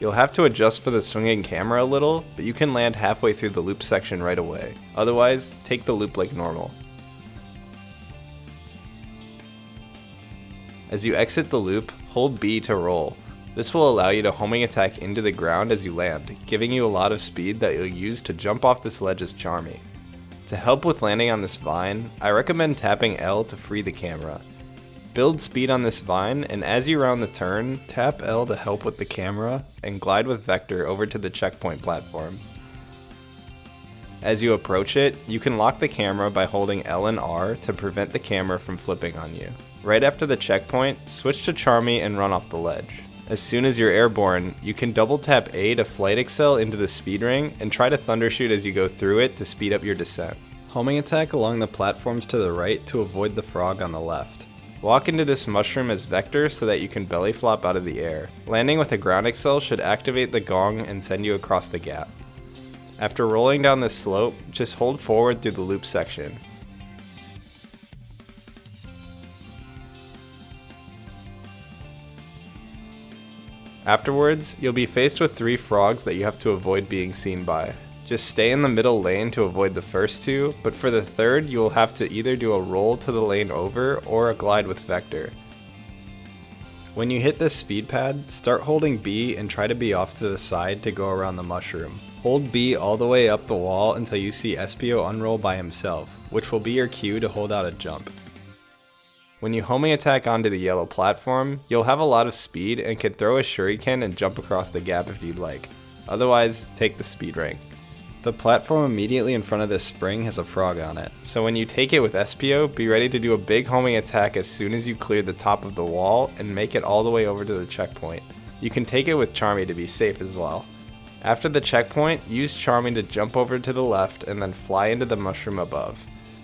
You'll have to adjust for the swinging camera a little, but you can land halfway through the loop section right away. Otherwise, take the loop like normal. As you exit the loop, hold B to roll. This will allow you to homing attack into the ground as you land, giving you a lot of speed that you'll use to jump off this ledge as Charmy. To help with landing on this vine, I recommend tapping L to free the camera. Build speed on this vine, and as you round the turn, tap L to help with the camera, and glide with Vector over to the checkpoint platform. As you approach it, you can lock the camera by holding L and R to prevent the camera from flipping on you. Right after the checkpoint, switch to Charmy and run off the ledge. As soon as you're airborne, you can double tap A to flight excel into the speed ring and try to thundershoot as you go through it to speed up your descent. Homing attack along the platforms to the right to avoid the frog on the left. Walk into this mushroom as Vector so that you can belly flop out of the air. Landing with a ground excel should activate the gong and send you across the gap. After rolling down this slope, just hold forward through the loop section. Afterwards, you'll be faced with 3 frogs that you have to avoid being seen by. Just stay in the middle lane to avoid the first 2, but for the third you will have to either do a roll to the lane over or a glide with Vector. When you hit this speed pad, start holding B and try to be off to the side to go around the mushroom. Hold B all the way up the wall until you see SPO unroll by himself, which will be your cue to hold out a jump. When you homing attack onto the yellow platform, you'll have a lot of speed and can throw a shuriken and jump across the gap if you'd like. Otherwise, take the speed ring. The platform immediately in front of this spring has a frog on it, so when you take it with SPO, be ready to do a big homing attack as soon as you clear the top of the wall and make it all the way over to the checkpoint. You can take it with Charmy to be safe as well. After the checkpoint, use Charmy to jump over to the left and then fly into the mushroom above.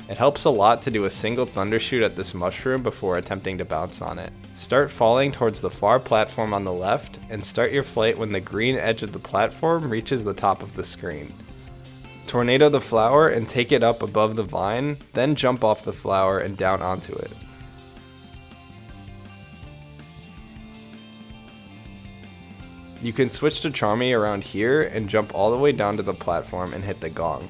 It helps a lot to do a single thundershoot at this mushroom before attempting to bounce on it. Start falling towards the far platform on the left and start your flight when the green edge of the platform reaches the top of the screen. Tornado the flower and take it up above the vine, then jump off the flower and down onto it. You can switch to Charmy around here and jump all the way down to the platform and hit the gong.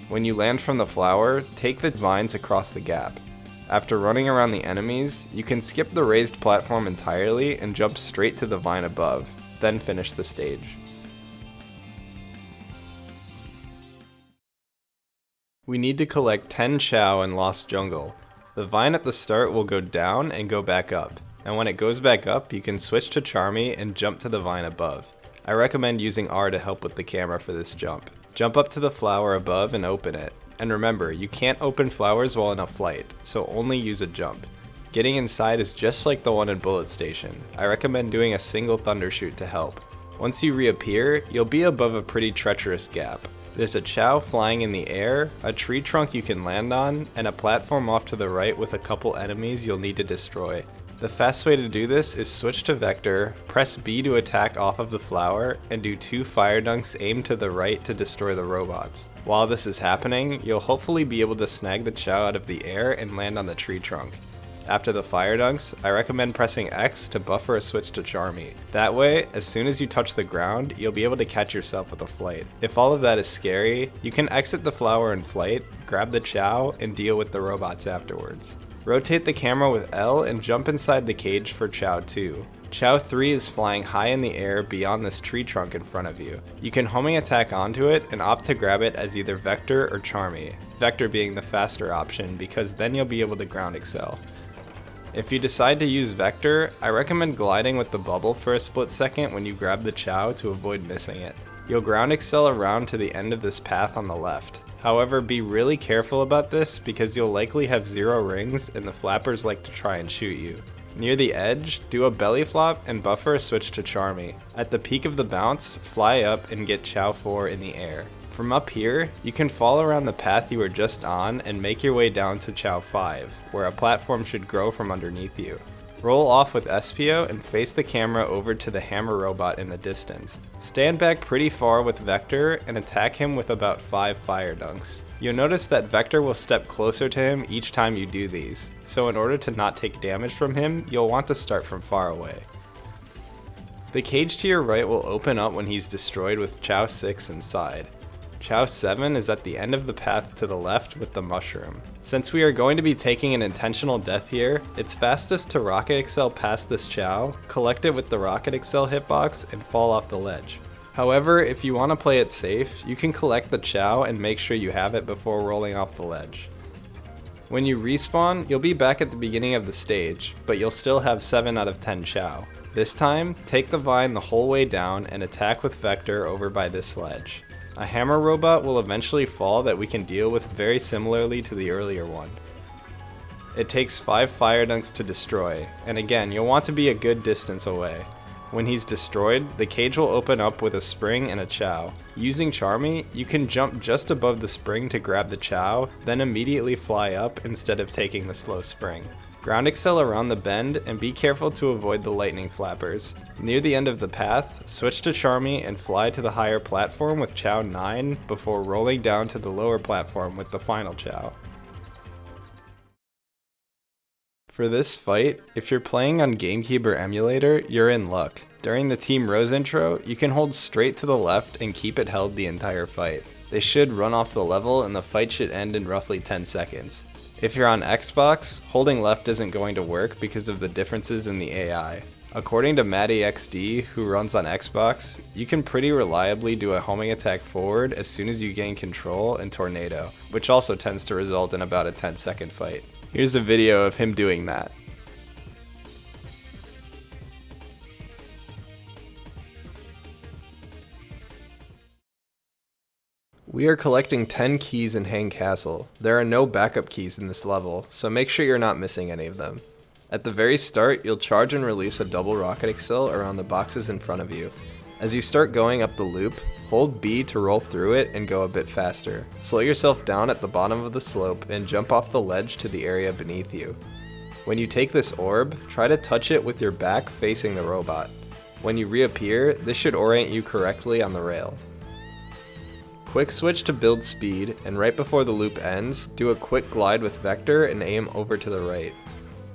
When you land from the flower, take the vines across the gap. After running around the enemies, you can skip the raised platform entirely and jump straight to the vine above, then finish the stage. We need to collect 10 Chao in Lost Jungle. The vine at the start will go down and go back up, and when it goes back up you can switch to Charmy and jump to the vine above. I recommend using R to help with the camera for this jump. Jump up to the flower above and open it. And remember, you can't open flowers while in a flight, so only use a jump. Getting inside is just like the one in Bullet Station. I recommend doing a single thundershoot to help. Once you reappear, you'll be above a pretty treacherous gap. There's a Chao flying in the air, a tree trunk you can land on, and a platform off to the right with a couple enemies you'll need to destroy. The fast way to do this is switch to Vector, press B to attack off of the flower, and do 2 fire dunks aimed to the right to destroy the robots. While this is happening, you'll hopefully be able to snag the Chao out of the air and land on the tree trunk. After the fire dunks, I recommend pressing X to buffer a switch to Charmy. That way, as soon as you touch the ground, you'll be able to catch yourself with a flight. If all of that is scary, you can exit the flower in flight, grab the Chao, and deal with the robots afterwards. Rotate the camera with L and jump inside the cage for Chao 2. Chao 3 is flying high in the air beyond this tree trunk in front of you. You can homing attack onto it and opt to grab it as either Vector or Charmy, Vector being the faster option because then you'll be able to ground excel. If you decide to use Vector, I recommend gliding with the bubble for a split second when you grab the Chao to avoid missing it. You'll ground excel around to the end of this path on the left. However, be really careful about this because you'll likely have 0 rings and the flappers like to try and shoot you. Near the edge, do a belly flop and buffer a switch to Charmy. At the peak of the bounce, fly up and get Chao 4 in the air. From up here, you can fall around the path you were just on and make your way down to Chao 5, where a platform should grow from underneath you. Roll off with SPO and face the camera over to the hammer robot in the distance. Stand back pretty far with Vector and attack him with about 5 fire dunks. You'll notice that Vector will step closer to him each time you do these, so in order to not take damage from him, you'll want to start from far away. The cage to your right will open up when he's destroyed with Chao 6 inside. Chao 7 is at the end of the path to the left with the mushroom. Since we are going to be taking an intentional death here, it's fastest to rocket excel past this Chao, collect it with the rocket excel hitbox, and fall off the ledge. However, if you want to play it safe, you can collect the Chao and make sure you have it before rolling off the ledge. When you respawn, you'll be back at the beginning of the stage, but you'll still have 7 out of 10 Chao. This time, take the vine the whole way down and attack with Vector over by this ledge. A hammer robot will eventually fall that we can deal with very similarly to the earlier one. It takes 5 fire dunks to destroy, and again, you'll want to be a good distance away. When he's destroyed, the cage will open up with a spring and a Chao. Using Charmy, you can jump just above the spring to grab the Chao, then immediately fly up instead of taking the slow spring. Ground excel around the bend and be careful to avoid the lightning flappers. Near the end of the path, switch to Charmy and fly to the higher platform with Chao 9 before rolling down to the lower platform with the final Chao. For this fight, if you're playing on GameCube or emulator, you're in luck. During the Team Rose intro, you can hold straight to the left and keep it held the entire fight. They should run off the level and the fight should end in roughly 10 seconds. If you're on Xbox, holding left isn't going to work because of the differences in the AI. According to MattyXD, who runs on Xbox, you can pretty reliably do a homing attack forward as soon as you gain control and tornado, which also tends to result in about a 10-second fight. Here's a video of him doing that. We are collecting 10 keys in Hang Castle. There are no backup keys in this level, so make sure you're not missing any of them. At the very start, you'll charge and release a double rocket excel around the boxes in front of you. As you start going up the loop, hold B to roll through it and go a bit faster. Slow yourself down at the bottom of the slope and jump off the ledge to the area beneath you. When you take this orb, try to touch it with your back facing the robot. When you reappear, this should orient you correctly on the rail. Quick switch to build speed, and right before the loop ends, do a quick glide with Vector and aim over to the right.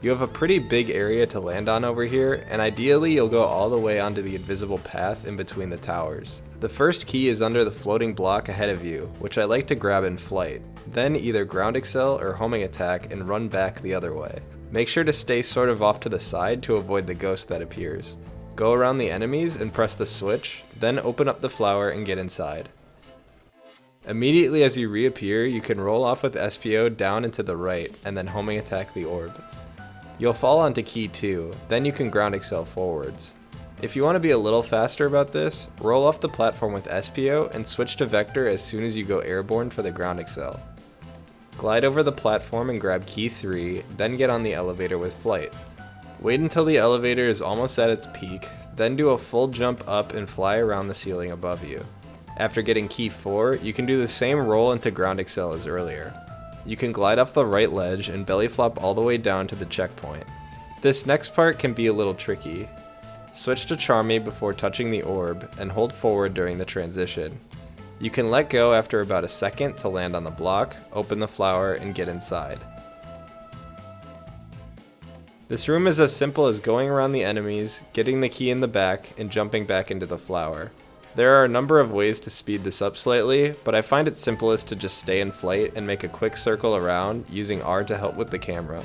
You have a pretty big area to land on over here, and ideally you'll go all the way onto the invisible path in between the towers. The first key is under the floating block ahead of you, which I like to grab in flight. Then either ground excel or homing attack and run back the other way. Make sure to stay sort of off to the side to avoid the ghost that appears. Go around the enemies and press the switch, then open up the flower and get inside. Immediately as you reappear, you can roll off with SPO down and to the right, and then homing attack the orb. You'll fall onto key 2, then you can ground excel forwards. If you want to be a little faster about this, roll off the platform with SPO and switch to vector as soon as you go airborne for the ground excel. Glide over the platform and grab key 3, then get on the elevator with flight. Wait until the elevator is almost at its peak, then do a full jump up and fly around the ceiling above you. After getting key 4, you can do the same roll into ground excel as earlier. You can glide off the right ledge and belly flop all the way down to the checkpoint. This next part can be a little tricky. Switch to Charmy before touching the orb and hold forward during the transition. You can let go after about a second to land on the block, open the flower, and get inside. This room is as simple as going around the enemies, getting the key in the back, and jumping back into the flower. There are a number of ways to speed this up slightly, but I find it simplest to just stay in flight and make a quick circle around, using R to help with the camera.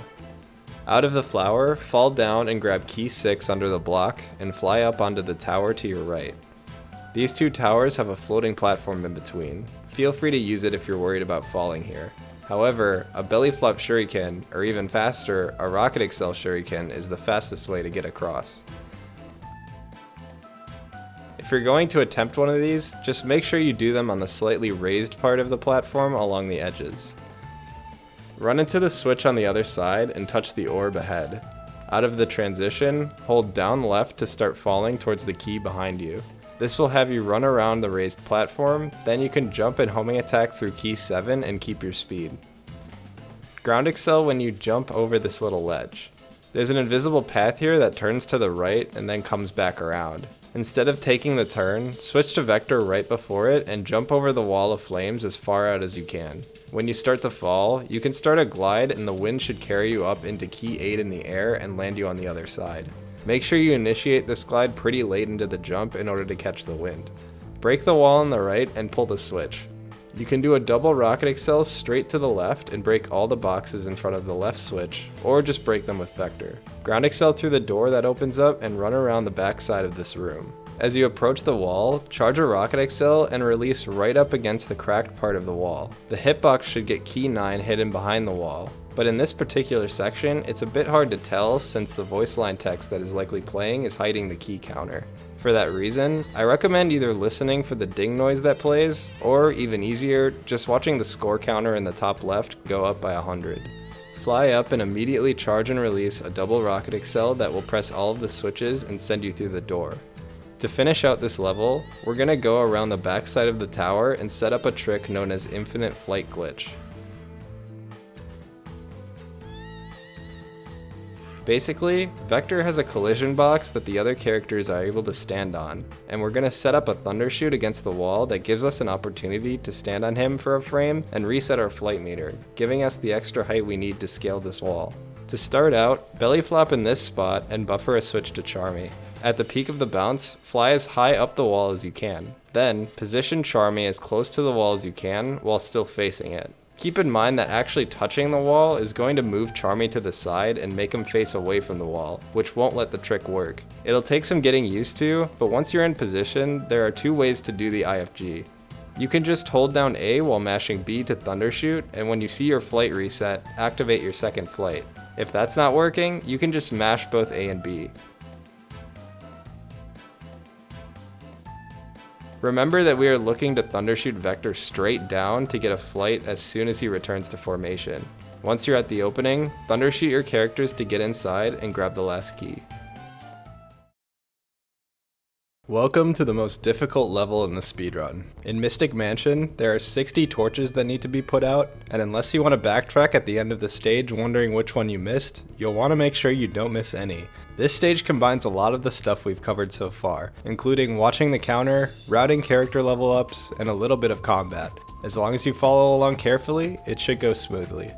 Out of the flower, fall down and grab key 6 under the block, and fly up onto the tower to your right. These two towers have a floating platform in between. Feel free to use it if you're worried about falling here. However, a belly flop shuriken, or even faster, a rocket excel shuriken is the fastest way to get across. If you're going to attempt one of these, just make sure you do them on the slightly raised part of the platform along the edges. Run into the switch on the other side and touch the orb ahead. Out of the transition, hold down left to start falling towards the key behind you. This will have you run around the raised platform, then you can jump and homing attack through key 7 and keep your speed. Ground excel when you jump over this little ledge. There's an invisible path here that turns to the right and then comes back around. Instead of taking the turn, switch to vector right before it and jump over the wall of flames as far out as you can. When you start to fall, you can start a glide and the wind should carry you up into key 8 in the air and land you on the other side. Make sure you initiate this glide pretty late into the jump in order to catch the wind. Break the wall on the right and pull the switch. You can do a double rocket excel straight to the left and break all the boxes in front of the left switch, or just break them with vector. Ground excel through the door that opens up and run around the back side of this room. As you approach the wall, charge a rocket excel and release right up against the cracked part of the wall. The hitbox should get key 9 hidden behind the wall, but in this particular section, it's a bit hard to tell since the voice line text that is likely playing is hiding the key counter. For that reason, I recommend either listening for the ding noise that plays, or even easier, just watching the score counter in the top left go up by 100. Fly up and immediately charge and release a double rocket excel that will press all of the switches and send you through the door. To finish out this level, we're going to go around the backside of the tower and set up a trick known as Infinite Flight Glitch. Basically, Vector has a collision box that the other characters are able to stand on, and we're going to set up a thundershoot against the wall that gives us an opportunity to stand on him for a frame and reset our flight meter, giving us the extra height we need to scale this wall. To start out, belly flop in this spot and buffer a switch to Charmy. At the peak of the bounce, fly as high up the wall as you can. Then, position Charmy as close to the wall as you can while still facing it. Keep in mind that actually touching the wall is going to move Charmy to the side and make him face away from the wall, which won't let the trick work. It'll take some getting used to, but once you're in position, there are two ways to do the IFG. You can just hold down A while mashing B to thundershoot, and when you see your flight reset, activate your second flight. If that's not working, you can just mash both A and B. Remember that we are looking to thundershoot Vector straight down to get a flight as soon as he returns to formation. Once you're at the opening, thundershoot your characters to get inside and grab the last key. Welcome to the most difficult level in the speedrun. In Mystic Mansion, there are 60 torches that need to be put out, and unless you want to backtrack at the end of the stage wondering which one you missed, you'll want to make sure you don't miss any. This stage combines a lot of the stuff we've covered so far, including watching the counter, routing character level ups, and a little bit of combat. As long as you follow along carefully, it should go smoothly.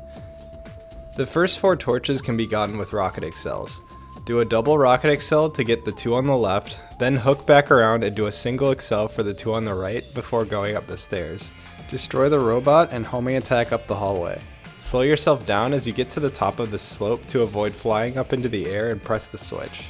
The first 4 torches can be gotten with rocket excels. Do a double rocket excel to get the 2 on the left, then hook back around and do a single excel for the 2 on the right before going up the stairs. Destroy the robot and homing attack up the hallway. Slow yourself down as you get to the top of the slope to avoid flying up into the air and press the switch.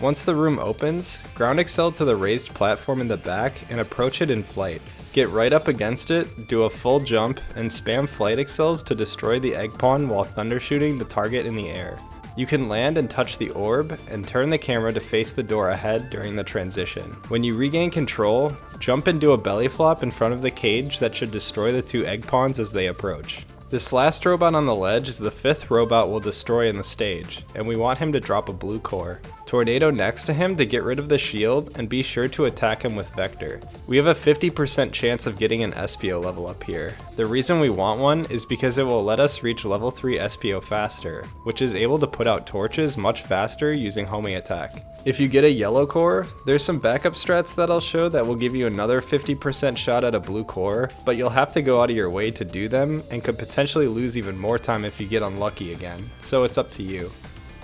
Once the room opens, ground excel to the raised platform in the back and approach it in flight. Get right up against it, do a full jump, and spam flight excels to destroy the egg pawn while thundershooting the target in the air. You can land and touch the orb, and turn the camera to face the door ahead during the transition. When you regain control, jump and do a belly flop in front of the cage that should destroy the 2 egg pawns as they approach. This last robot on the ledge is the 5th robot we'll destroy in the stage, and we want him to drop a blue core. Tornado next to him to get rid of the shield, and be sure to attack him with Vector. We have a 50% chance of getting an SPO level up here. The reason we want one is because it will let us reach level 3 SPO faster, which is able to put out torches much faster using homing attack. If you get a yellow core, there's some backup strats that I'll show that will give you another 50% shot at a blue core, but you'll have to go out of your way to do them and could potentially lose even more time if you get unlucky again, so it's up to you.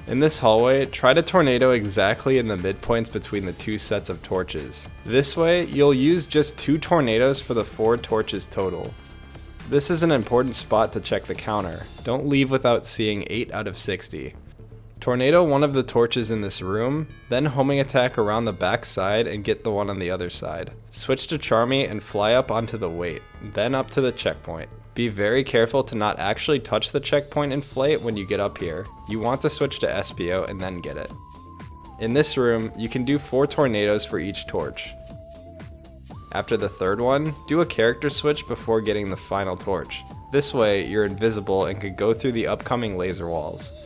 In this hallway, try to tornado exactly in the midpoints between the 2 sets of torches. This way, you'll use just 2 tornadoes for the 4 torches total. This is an important spot to check the counter. Don't leave without seeing 8 out of 60. Tornado one of the torches in this room, then homing attack around the back side and get the one on the other side. Switch to Charmy and fly up onto the weight, then up to the checkpoint. Be very careful to not actually touch the checkpoint in flight when you get up here. You want to switch to SPO and then get it. In this room, you can do 4 tornadoes for each torch. After the 3rd one, do a character switch before getting the final torch. This way, you're invisible and could go through the upcoming laser walls.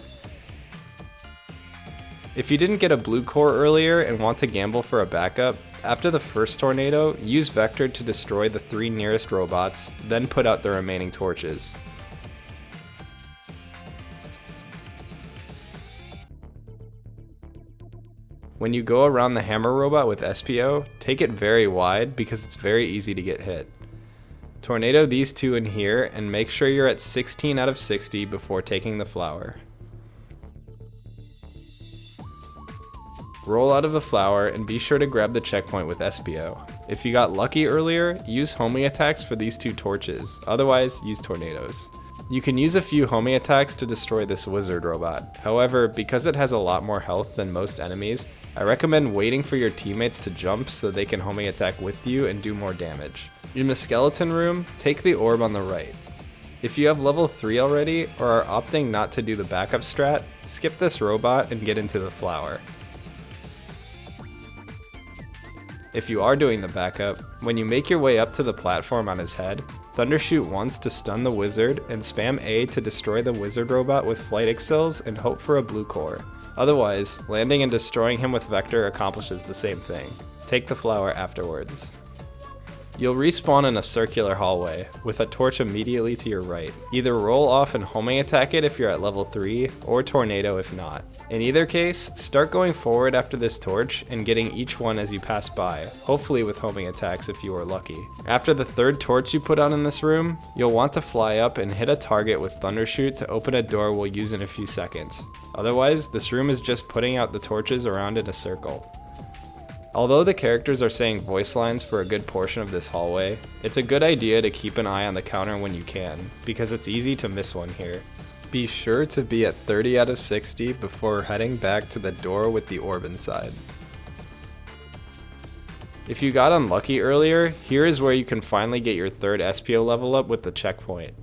If you didn't get a blue core earlier and want to gamble for a backup, after the 1st tornado, use Vector to destroy the 3 nearest robots, then put out the remaining torches. When you go around the hammer robot with SPO, take it very wide because it's very easy to get hit. Tornado these 2 in here and make sure you're at 16 out of 60 before taking the flower. Roll out of the flower and be sure to grab the checkpoint with SPO. If you got lucky earlier, use homing attacks for these 2 torches, otherwise use tornadoes. You can use a few homing attacks to destroy this wizard robot. However, because it has a lot more health than most enemies, I recommend waiting for your teammates to jump so they can homing attack with you and do more damage. In the skeleton room, take the orb on the right. If you have level 3 already or are opting not to do the backup strat, skip this robot and get into the flower. If you are doing the backup, when you make your way up to the platform on his head, thundershoot once to stun the wizard and spam A to destroy the wizard robot with flight excels and hope for a blue core. Otherwise, landing and destroying him with Vector accomplishes the same thing. Take the flower afterwards. You'll respawn in a circular hallway, with a torch immediately to your right. Either roll off and homing attack it if you're at level 3, or tornado if not. In either case, start going forward after this torch and getting each one as you pass by, hopefully with homing attacks if you are lucky. After the 3rd torch you put on in this room, you'll want to fly up and hit a target with thundershoot to open a door we'll use in a few seconds. Otherwise, this room is just putting out the torches around in a circle. Although the characters are saying voice lines for a good portion of this hallway, it's a good idea to keep an eye on the counter when you can, because it's easy to miss one here. Be sure to be at 30 out of 60 before heading back to the door with the orb inside. If you got unlucky earlier, here is where you can finally get your 3rd SPO level up with the checkpoint.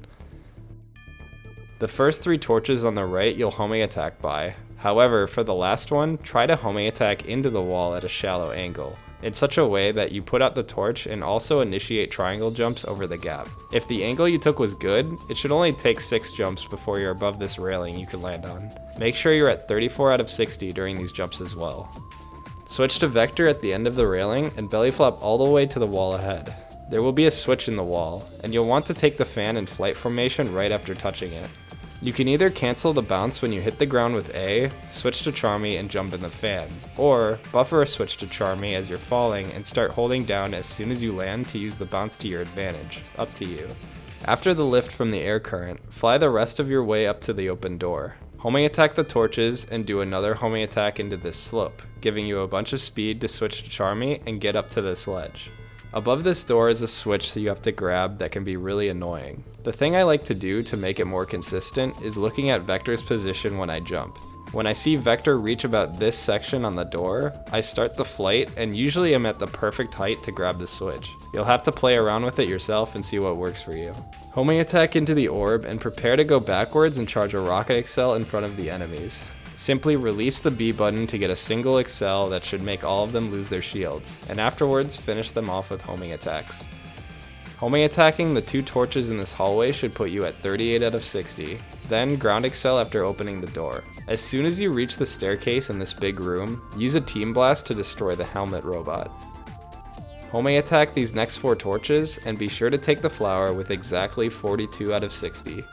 The first 3 torches on the right you'll homing attack by. However, for the last one, try to homing attack into the wall at a shallow angle, in such a way that you put out the torch and also initiate triangle jumps over the gap. If the angle you took was good, it should only take 6 jumps before you're above this railing you can land on. Make sure you're at 34 out of 60 during these jumps as well. Switch to Vector at the end of the railing and belly flop all the way to the wall ahead. There will be a switch in the wall, and you'll want to take the fan in flight formation right after touching it. You can either cancel the bounce when you hit the ground with A, switch to Charmy and jump in the fan, or buffer a switch to Charmy as you're falling and start holding down as soon as you land to use the bounce to your advantage, up to you. After the lift from the air current, fly the rest of your way up to the open door. Homing attack the torches and do another homing attack into this slope, giving you a bunch of speed to switch to Charmy and get up to this ledge. Above this door is a switch that you have to grab that can be really annoying. The thing I like to do to make it more consistent is looking at Vector's position when I jump. When I see Vector reach about this section on the door, I start the flight and usually am at the perfect height to grab the switch. You'll have to play around with it yourself and see what works for you. Homing attack into the orb and prepare to go backwards and charge a rocket excel in front of the enemies. Simply release the B button to get a single excel that should make all of them lose their shields, and afterwards finish them off with homing attacks. Homing attacking the 2 torches in this hallway should put you at 38 out of 60, then ground excel after opening the door. As soon as you reach the staircase in this big room, use a team blast to destroy the helmet robot. Homing attack these next 4 torches and be sure to take the flower with exactly 42 out of 60.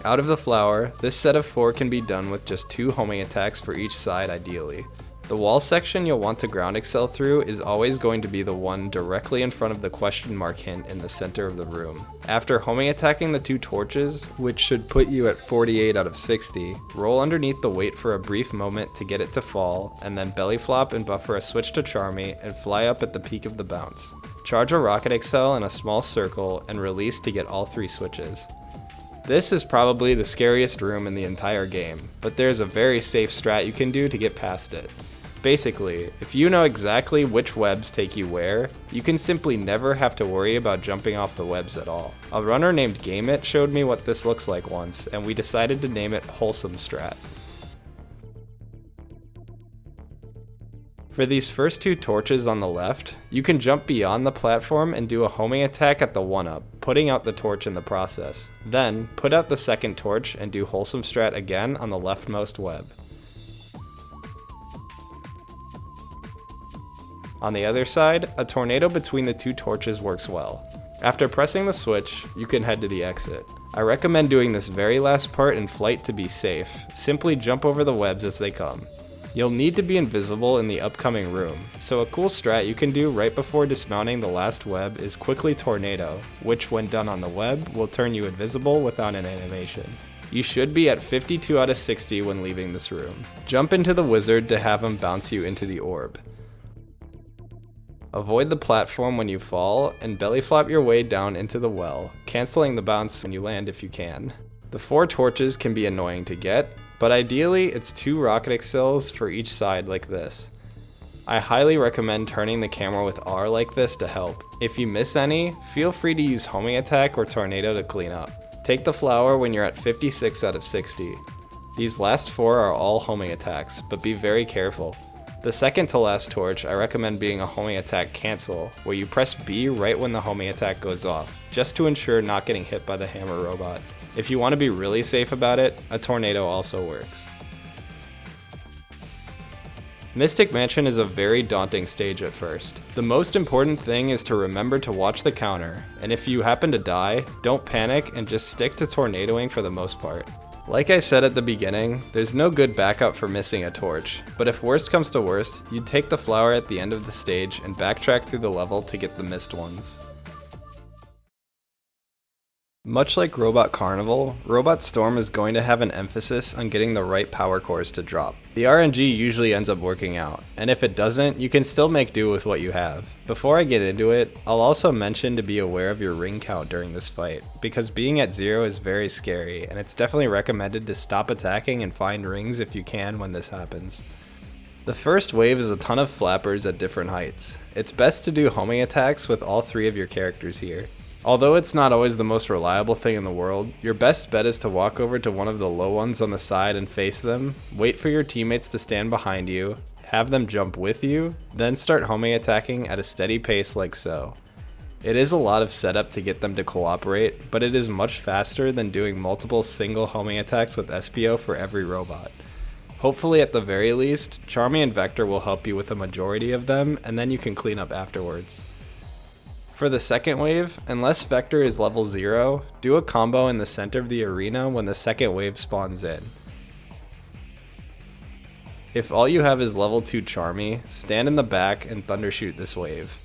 Out of the flower, this set of 4 can be done with just 2 homing attacks for each side ideally. The wall section you'll want to ground excel through is always going to be the one directly in front of the question mark hint in the center of the room. After homing attacking the 2 torches, which should put you at 48 out of 60, roll underneath the weight for a brief moment to get it to fall, and then belly flop and buffer a switch to Charmy and fly up at the peak of the bounce. Charge a rocket excel in a small circle and release to get all 3 switches. This is probably the scariest room in the entire game, but there's a very safe strat you can do to get past it. Basically, if you know exactly which webs take you where, you can simply never have to worry about jumping off the webs at all. A runner named GameIt showed me what this looks like once, and we decided to name it Wholesome Strat. For these first 2 torches on the left, you can jump beyond the platform and do a homing attack at the 1-up, putting out the torch in the process. Then, put out the second torch and do Wholesome Strat again on the leftmost web. On the other side, a tornado between the 2 torches works well. After pressing the switch, you can head to the exit. I recommend doing this very last part in flight to be safe. Simply jump over the webs as they come. You'll need to be invisible in the upcoming room, so a cool strat you can do right before dismounting the last web is quickly tornado, which when done on the web will turn you invisible without an animation. You should be at 52 out of 60 when leaving this room. Jump into the wizard to have him bounce you into the orb. Avoid the platform when you fall, and belly flop your way down into the well, canceling the bounce when you land if you can. The 4 torches can be annoying to get, but ideally it's 2 rocket excels for each side like this. I highly recommend turning the camera with R like this to help. If you miss any, feel free to use homing attack or tornado to clean up. Take the flower when you're at 56 out of 60. These last 4 are all homing attacks, but be very careful. The second to last torch I recommend being a homing attack cancel, where you press B right when the homing attack goes off, just to ensure not getting hit by the hammer robot. If you want to be really safe about it, a tornado also works. Mystic Mansion is a very daunting stage at first. The most important thing is to remember to watch the counter, and if you happen to die, don't panic and just stick to tornadoing for the most part. Like I said at the beginning, there's no good backup for missing a torch, but if worst comes to worst, you'd take the flower at the end of the stage and backtrack through the level to get the missed ones. Much like Robot Carnival, Robot Storm is going to have an emphasis on getting the right power cores to drop. The RNG usually ends up working out, and if it doesn't, you can still make do with what you have. Before I get into it, I'll also mention to be aware of your ring count during this fight, because being at 0 is very scary, and it's definitely recommended to stop attacking and find rings if you can when this happens. The first wave is a ton of flappers at different heights. It's best to do homing attacks with all 3 of your characters here. Although it's not always the most reliable thing in the world, your best bet is to walk over to one of the low ones on the side and face them, wait for your teammates to stand behind you, have them jump with you, then start homing attacking at a steady pace like so. It is a lot of setup to get them to cooperate, but it is much faster than doing multiple single homing attacks with SPO for every robot. Hopefully at the very least, Charmy and Vector will help you with a majority of them, and then you can clean up afterwards. For the second wave, unless Vector is level 0, do a combo in the center of the arena when the second wave spawns in. If all you have is level 2 Charmy, stand in the back and thundershoot this wave.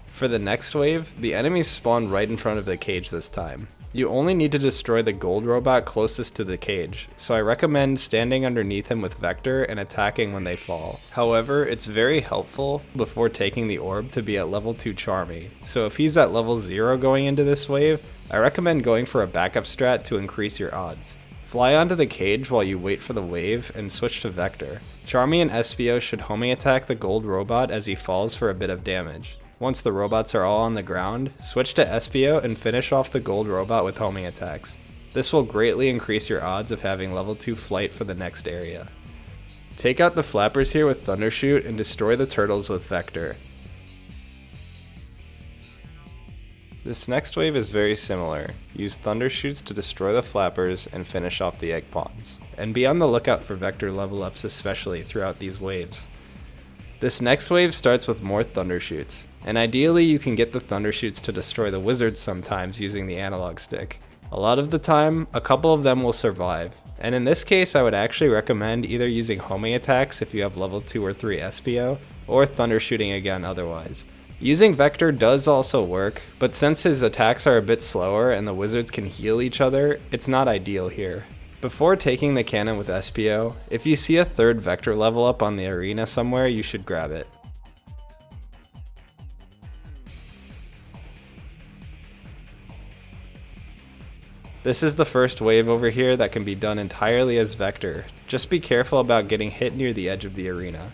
For the next wave, the enemies spawn right in front of the cage this time. You only need to destroy the gold robot closest to the cage, so I recommend standing underneath him with Vector and attacking when they fall. However, it's very helpful before taking the orb to be at level 2 Charmy, so if he's at level 0 going into this wave, I recommend going for a backup strat to increase your odds. Fly onto the cage while you wait for the wave and switch to Vector. Charmy and SBO should homing attack the gold robot as he falls for a bit of damage. Once the robots are all on the ground, switch to SBO and finish off the gold robot with homing attacks. This will greatly increase your odds of having level 2 flight for the next area. Take out the flappers here with Thundershoot and destroy the turtles with Vector. This next wave is very similar. Use Thundershoots to destroy the flappers and finish off the egg pawns. And be on the lookout for Vector level ups especially throughout these waves. This next wave starts with more Thundershoots, and ideally you can get the Thundershoots to destroy the wizards sometimes using the analog stick. A lot of the time, a couple of them will survive, and in this case I would actually recommend either using homing attacks if you have level 2 or 3 SPO, or Thundershooting again otherwise. Using Vector does also work, but since his attacks are a bit slower and the wizards can heal each other, it's not ideal here. Before taking the cannon with SPO, if you see a third Vector level up on the arena somewhere, you should grab it. This is the first wave over here that can be done entirely as Vector. Just be careful about getting hit near the edge of the arena.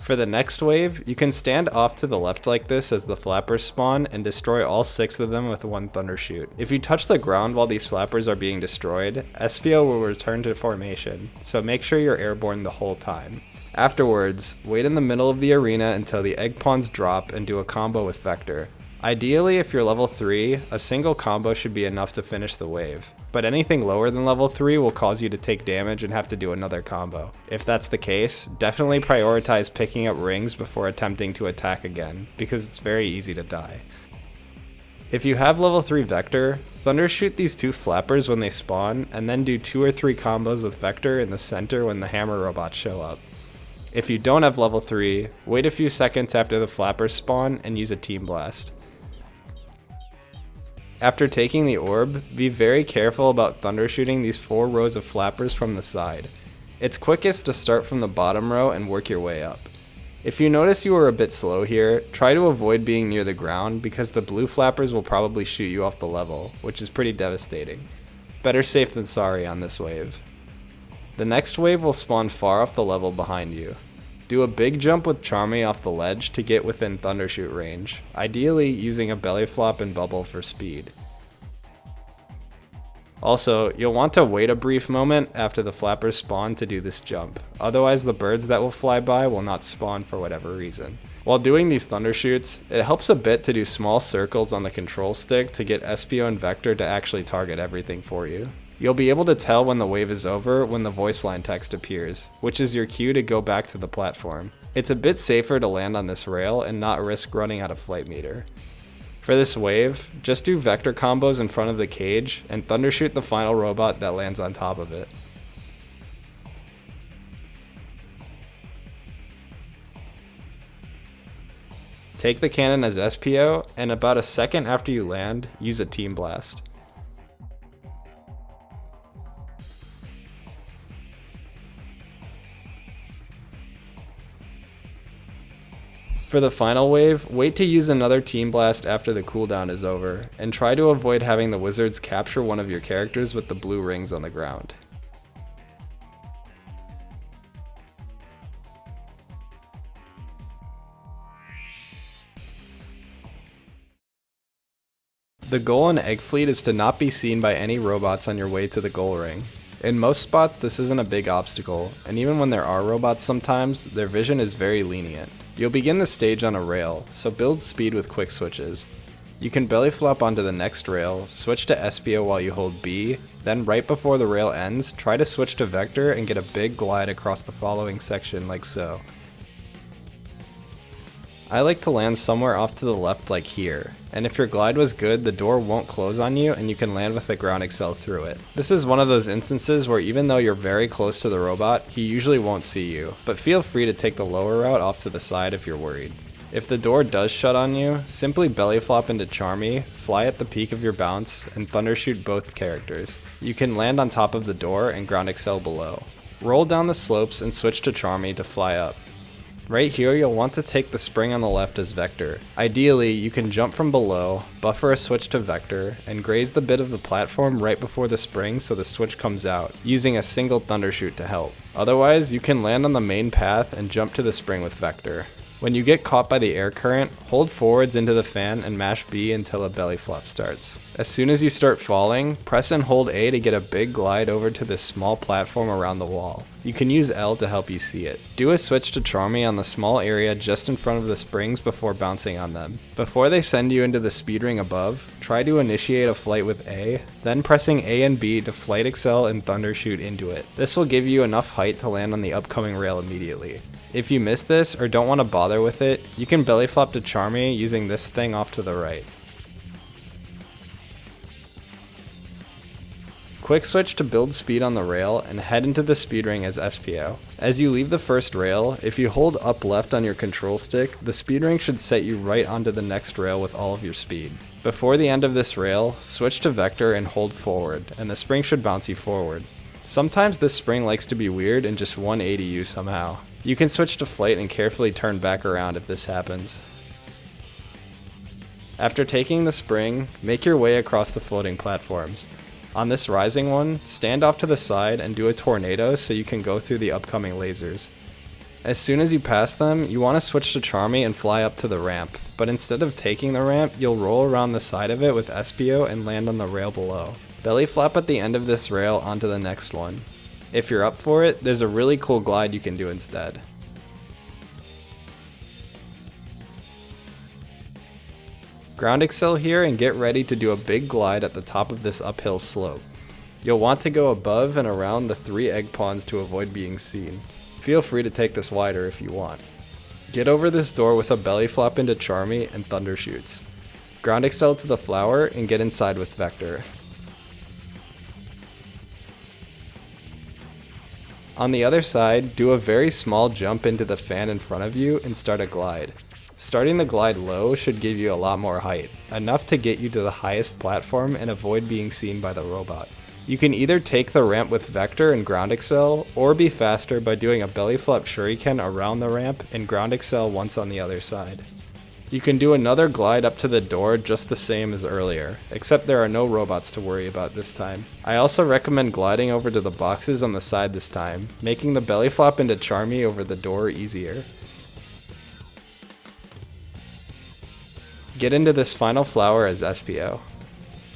For the next wave, you can stand off to the left like this as the flappers spawn and destroy all 6 of them with one Thundershoot. If you touch the ground while these flappers are being destroyed, SPO will return to formation, so make sure you're airborne the whole time. Afterwards, wait in the middle of the arena until the egg pawns drop and do a combo with Vector. Ideally, if you're level 3, a single combo should be enough to finish the wave, but anything lower than level 3 will cause you to take damage and have to do another combo. If that's the case, definitely prioritize picking up rings before attempting to attack again, because it's very easy to die. If you have level 3 Vector, Thundershoot these 2 flappers when they spawn, and then do 2 or 3 combos with Vector in the center when the hammer robots show up. If you don't have level 3, wait a few seconds after the flappers spawn and use a Team Blast. After taking the orb, be very careful about Thundershooting these 4 rows of flappers from the side. It's quickest to start from the bottom row and work your way up. If you notice you are a bit slow here, try to avoid being near the ground because the blue flappers will probably shoot you off the level, which is pretty devastating. Better safe than sorry on this wave. The next wave will spawn far off the level behind you. Do a big jump with Charmy off the ledge to get within Thundershoot range, ideally using a belly flop and bubble for speed. Also, you'll want to wait a brief moment after the flappers spawn to do this jump, otherwise the birds that will fly by will not spawn for whatever reason. While doing these Thundershoots, it helps a bit to do small circles on the control stick to get SPO and Vector to actually target everything for you. You'll be able to tell when the wave is over when the voice line text appears, which is your cue to go back to the platform. It's a bit safer to land on this rail and not risk running out of flight meter. For this wave, just do Vector combos in front of the cage and Thundershoot the final robot that lands on top of it. Take the cannon as SPO, and about a second after you land, use a Team Blast. For the final wave, wait to use another Team Blast after the cooldown is over, and try to avoid having the wizards capture one of your characters with the blue rings on the ground. The goal in Egg Fleet is to not be seen by any robots on your way to the goal ring. In most spots this isn't a big obstacle, and even when there are robots sometimes, their vision is very lenient. You'll begin the stage on a rail, so build speed with quick switches. You can belly flop onto the next rail, switch to SPO while you hold B, then right before the rail ends, try to switch to Vector and get a big glide across the following section like so. I like to land somewhere off to the left like here, and if your glide was good, the door won't close on you and you can land with the ground excel through it. This is one of those instances where even though you're very close to the robot, he usually won't see you, but feel free to take the lower route off to the side if you're worried. If the door does shut on you, simply belly flop into Charmy, fly at the peak of your bounce, and thundershoot both characters. You can land on top of the door and ground excel below. Roll down the slopes and switch to Charmy to fly up. Right here you'll want to take the spring on the left as vector. Ideally, you can jump from below, buffer a switch to vector, and graze the bit of the platform right before the spring so the switch comes out, using a single thundershoot to help. Otherwise, you can land on the main path and jump to the spring with vector. When you get caught by the air current, hold forwards into the fan and mash B until a belly flop starts. As soon as you start falling, press and hold A to get a big glide over to this small platform around the wall. You can use L to help you see it. Do a switch to Charmy on the small area just in front of the springs before bouncing on them. Before they send you into the speed ring above, try to initiate a flight with A, then pressing A and B to flight excel and thundershoot into it. This will give you enough height to land on the upcoming rail immediately. If you miss this or don't want to bother with it, you can belly flop to Charmy using this thing off to the right. Quick switch to build speed on the rail and head into the speed ring as SPO. As you leave the first rail, if you hold up left on your control stick, the speed ring should set you right onto the next rail with all of your speed. Before the end of this rail, switch to vector and hold forward, and the spring should bounce you forward. Sometimes this spring likes to be weird and just 180 you somehow. You can switch to flight and carefully turn back around if this happens. After taking the spring, make your way across the floating platforms. On this rising one, stand off to the side and do a tornado so you can go through the upcoming lasers. As soon as you pass them, you want to switch to Charmy and fly up to the ramp, but instead of taking the ramp, you'll roll around the side of it with SPO and land on the rail below. Belly flop at the end of this rail onto the next one. If you're up for it, there's a really cool glide you can do instead. Ground excel here and get ready to do a big glide at the top of this uphill slope. You'll want to go above and around the 3 egg ponds to avoid being seen. Feel free to take this wider if you want. Get over this door with a belly flop into Charmy and thundershoots. Ground excel to the flower and get inside with vector. On the other side, do a very small jump into the fan in front of you and start a glide. Starting the glide low should give you a lot more height, enough to get you to the highest platform and avoid being seen by the robot. You can either take the ramp with vector and ground excel, or be faster by doing a belly flop shuriken around the ramp and ground excel once on the other side. You can do another glide up to the door just the same as earlier, except there are no robots to worry about this time. I also recommend gliding over to the boxes on the side this time, making the belly flop into Charmy over the door easier. Get into this final flower as SPO.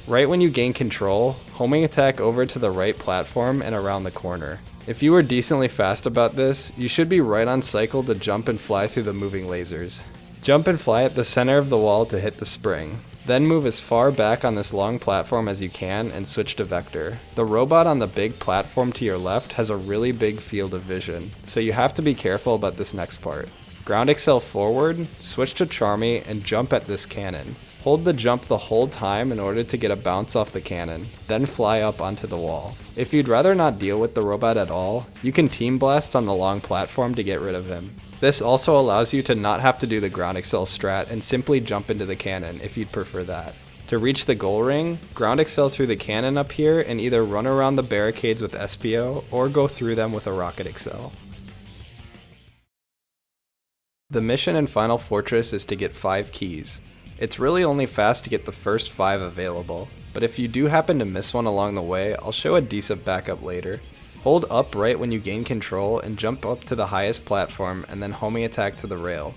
Right when you gain control, homing attack over to the right platform and around the corner. If you were decently fast about this, you should be right on cycle to jump and fly through the moving lasers. Jump and fly at the center of the wall to hit the spring. Then move as far back on this long platform as you can and switch to vector. The robot on the big platform to your left has a really big field of vision, so you have to be careful about this next part. Ground excel forward, switch to Charmy, and jump at this cannon. Hold the jump the whole time in order to get a bounce off the cannon, then fly up onto the wall. If you'd rather not deal with the robot at all, you can team blast on the long platform to get rid of him. This also allows you to not have to do the ground excel strat and simply jump into the cannon if you'd prefer that. To reach the goal ring, ground excel through the cannon up here and either run around the barricades with SPO or go through them with a rocket excel. The mission in Final Fortress is to get 5 keys. It's really only fast to get the first 5 available, but if you do happen to miss one along the way, I'll show a decent backup later. Hold up right when you gain control and jump up to the highest platform and then homing attack to the rail.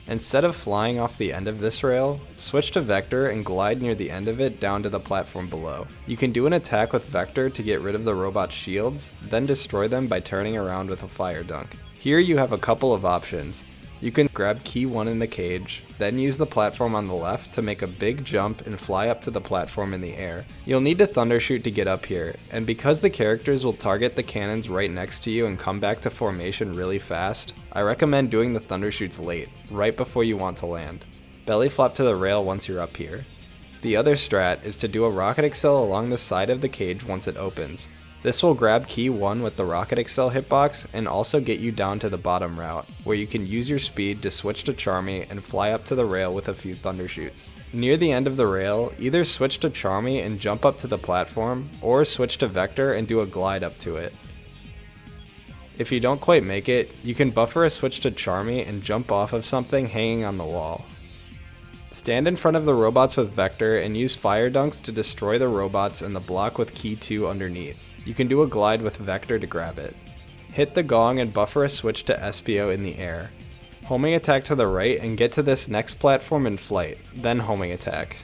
Instead of flying off the end of this rail, switch to vector and glide near the end of it down to the platform below. You can do an attack with vector to get rid of the robot's shields, then destroy them by turning around with a fire dunk. Here you have a couple of options. You can grab key 1 in the cage, then use the platform on the left to make a big jump and fly up to the platform in the air. You'll need to thundershoot to get up here, and because the characters will target the cannons right next to you and come back to formation really fast, I recommend doing the thundershoots late, right before you want to land. Belly flop to the rail once you're up here. The other strat is to do a rocket excel along the side of the cage once it opens. This will grab key 1 with the Rocket Excel hitbox and also get you down to the bottom route, where you can use your speed to switch to Charmy and fly up to the rail with a few thundershoots. Near the end of the rail, either switch to Charmy and jump up to the platform, or switch to Vector and do a glide up to it. If you don't quite make it, you can buffer a switch to Charmy and jump off of something hanging on the wall. Stand in front of the robots with Vector and use fire dunks to destroy the robots and the block with key 2 underneath. You can do a glide with Vector to grab it. Hit the gong and buffer a switch to SPO in the air. Homing attack to the right and get to this next platform in flight, then homing attack.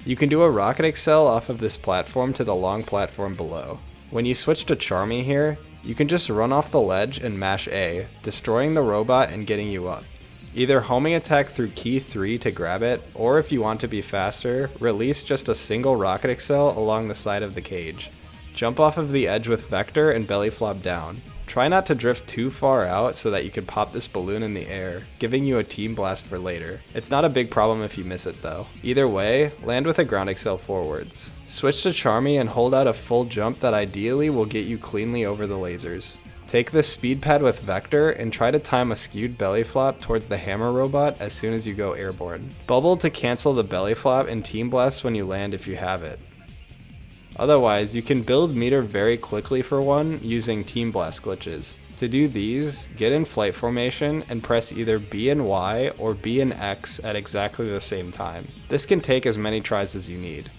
You can do a Rocket Excel off of this platform to the long platform below. When you switch to Charmy here, you can just run off the ledge and mash A, destroying the robot and getting you up. Either homing attack through key 3 to grab it, or if you want to be faster, release just a single Rocket Excel along the side of the cage. Jump off of the edge with Vector and belly flop down. Try not to drift too far out so that you can pop this balloon in the air, giving you a team blast for later. It's not a big problem if you miss it though. Either way, land with a ground excel forwards. Switch to Charmy and hold out a full jump that ideally will get you cleanly over the lasers. Take this speed pad with Vector and try to time a skewed belly flop towards the hammer robot as soon as you go airborne. Bubble to cancel the belly flop and team blast when you land if you have it. Otherwise, you can build meter very quickly for one using team blast glitches. To do these, get in flight formation and press either B and Y or B and X at exactly the same time. This can take as many tries as you need.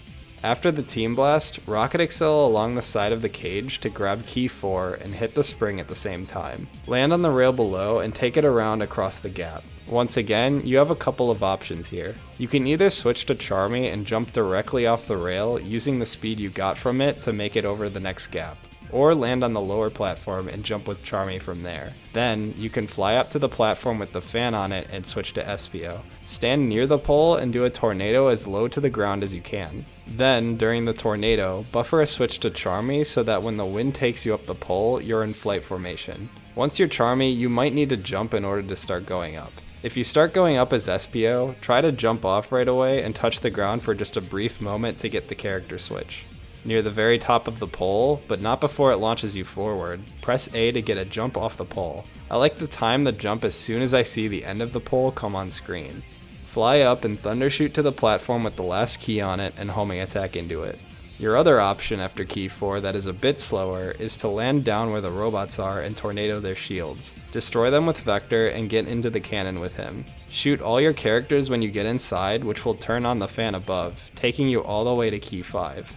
After the team blast, Rocket Excel along the side of the cage to grab key 4 and hit the spring at the same time. Land on the rail below and take it around across the gap. Once again, you have a couple of options here. You can either switch to Charmy and jump directly off the rail using the speed you got from it to make it over the next gap, or land on the lower platform and jump with Charmy from there. Then, you can fly up to the platform with the fan on it and switch to SPO. Stand near the pole and do a tornado as low to the ground as you can. Then, during the tornado, buffer a switch to Charmy so that when the wind takes you up the pole, you're in flight formation. Once you're Charmy, you might need to jump in order to start going up. If you start going up as SPO, try to jump off right away and touch the ground for just a brief moment to get the character switch. Near the very top of the pole, but not before it launches you forward, press A to get a jump off the pole. I like to time the jump as soon as I see the end of the pole come on screen. Fly up and thundershoot to the platform with the last key on it and homing attack into it. Your other option after key 4 that is a bit slower is to land down where the robots are and tornado their shields. Destroy them with Vector and get into the cannon with him. Shoot all your characters when you get inside, which will turn on the fan above, taking you all the way to key 5.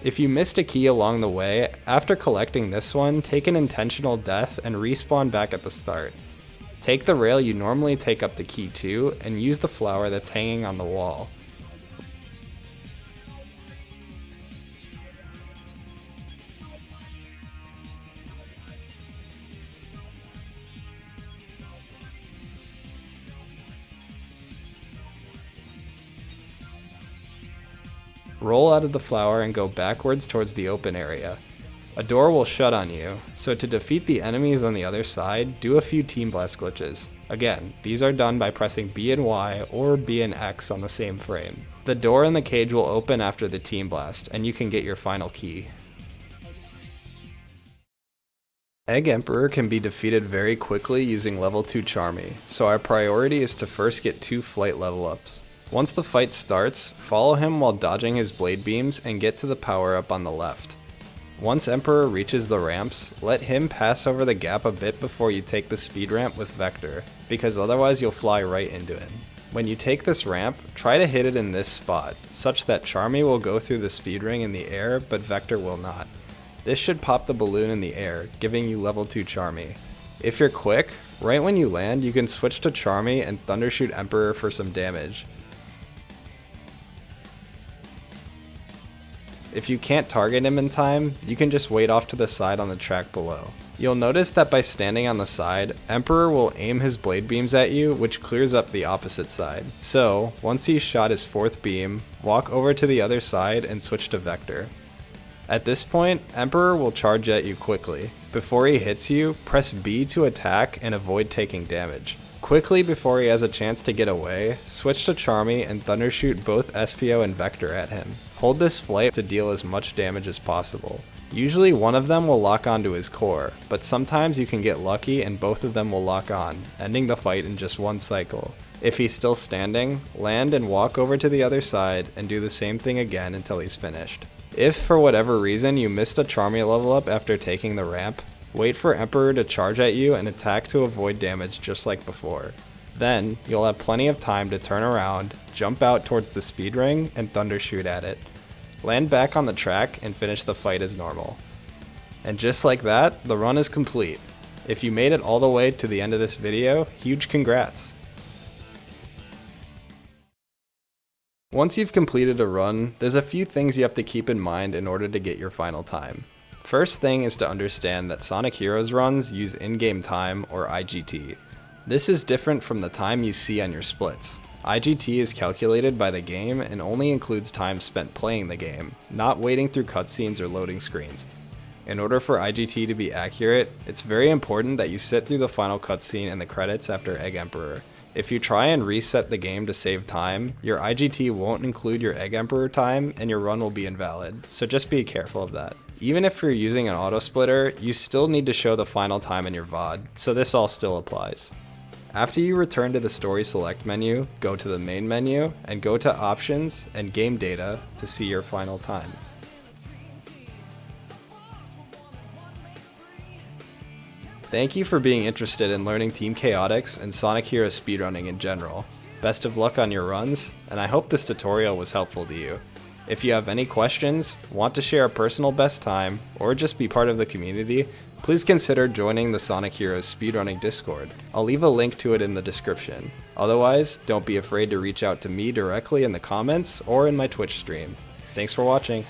If you missed a key along the way, after collecting this one, take an intentional death and respawn back at the start. Take the rail you normally take up to key 2 and use the flower that's hanging on the wall. Roll out of the flower and go backwards towards the open area. A door will shut on you, so to defeat the enemies on the other side, do a few team blast glitches. Again, these are done by pressing B and Y or B and X on the same frame. The door in the cage will open after the team blast, and you can get your final key. Egg Emperor can be defeated very quickly using level 2 Charmy, so our priority is to first get 2 flight level ups. Once the fight starts, follow him while dodging his blade beams and get to the power up on the left. Once Emperor reaches the ramps, let him pass over the gap a bit before you take the speed ramp with Vector, because otherwise you'll fly right into it. When you take this ramp, try to hit it in this spot, such that Charmy will go through the speed ring in the air, but Vector will not. This should pop the balloon in the air, giving you level 2 Charmy. If you're quick, right when you land you can switch to Charmy and thundershoot Emperor for some damage. If you can't target him in time, you can just wait off to the side on the track below. You'll notice that by standing on the side, Emperor will aim his blade beams at you, which clears up the opposite side. So, once he's shot his 4th beam, walk over to the other side and switch to Vector. At this point, Emperor will charge at you quickly. Before he hits you, press B to attack and avoid taking damage. Quickly before he has a chance to get away, switch to Charmy and thundershoot both SPO and Vector at him. Hold this flight to deal as much damage as possible. Usually one of them will lock onto his core, but sometimes you can get lucky and both of them will lock on, ending the fight in just one cycle. If he's still standing, land and walk over to the other side and do the same thing again until he's finished. If for whatever reason you missed a Charmy level up after taking the ramp, wait for Emperor to charge at you and attack to avoid damage just like before. Then, you'll have plenty of time to turn around, jump out towards the speed ring, and thundershoot at it. Land back on the track and finish the fight as normal. And just like that, the run is complete. If you made it all the way to the end of this video, huge congrats! Once you've completed a run, there's a few things you have to keep in mind in order to get your final time. First thing is to understand that Sonic Heroes runs use in-game time, or IGT. This is different from the time you see on your splits. IGT is calculated by the game and only includes time spent playing the game, not waiting through cutscenes or loading screens. In order for IGT to be accurate, it's very important that you sit through the final cutscene and the credits after Egg Emperor. If you try and reset the game to save time, your IGT won't include your Egg Emperor time and your run will be invalid, so just be careful of that. Even if you're using an auto splitter, you still need to show the final time in your VOD, so this all still applies. After you return to the Story Select menu, go to the main menu, and go to Options and Game Data to see your final time. Thank you for being interested in learning Team Chaotix and Sonic Heroes speedrunning in general. Best of luck on your runs, and I hope this tutorial was helpful to you. If you have any questions, want to share a personal best time, or just be part of the community, please consider joining the Sonic Heroes speedrunning Discord. I'll leave a link to it in the description. Otherwise, don't be afraid to reach out to me directly in the comments or in my Twitch stream. Thanks for watching.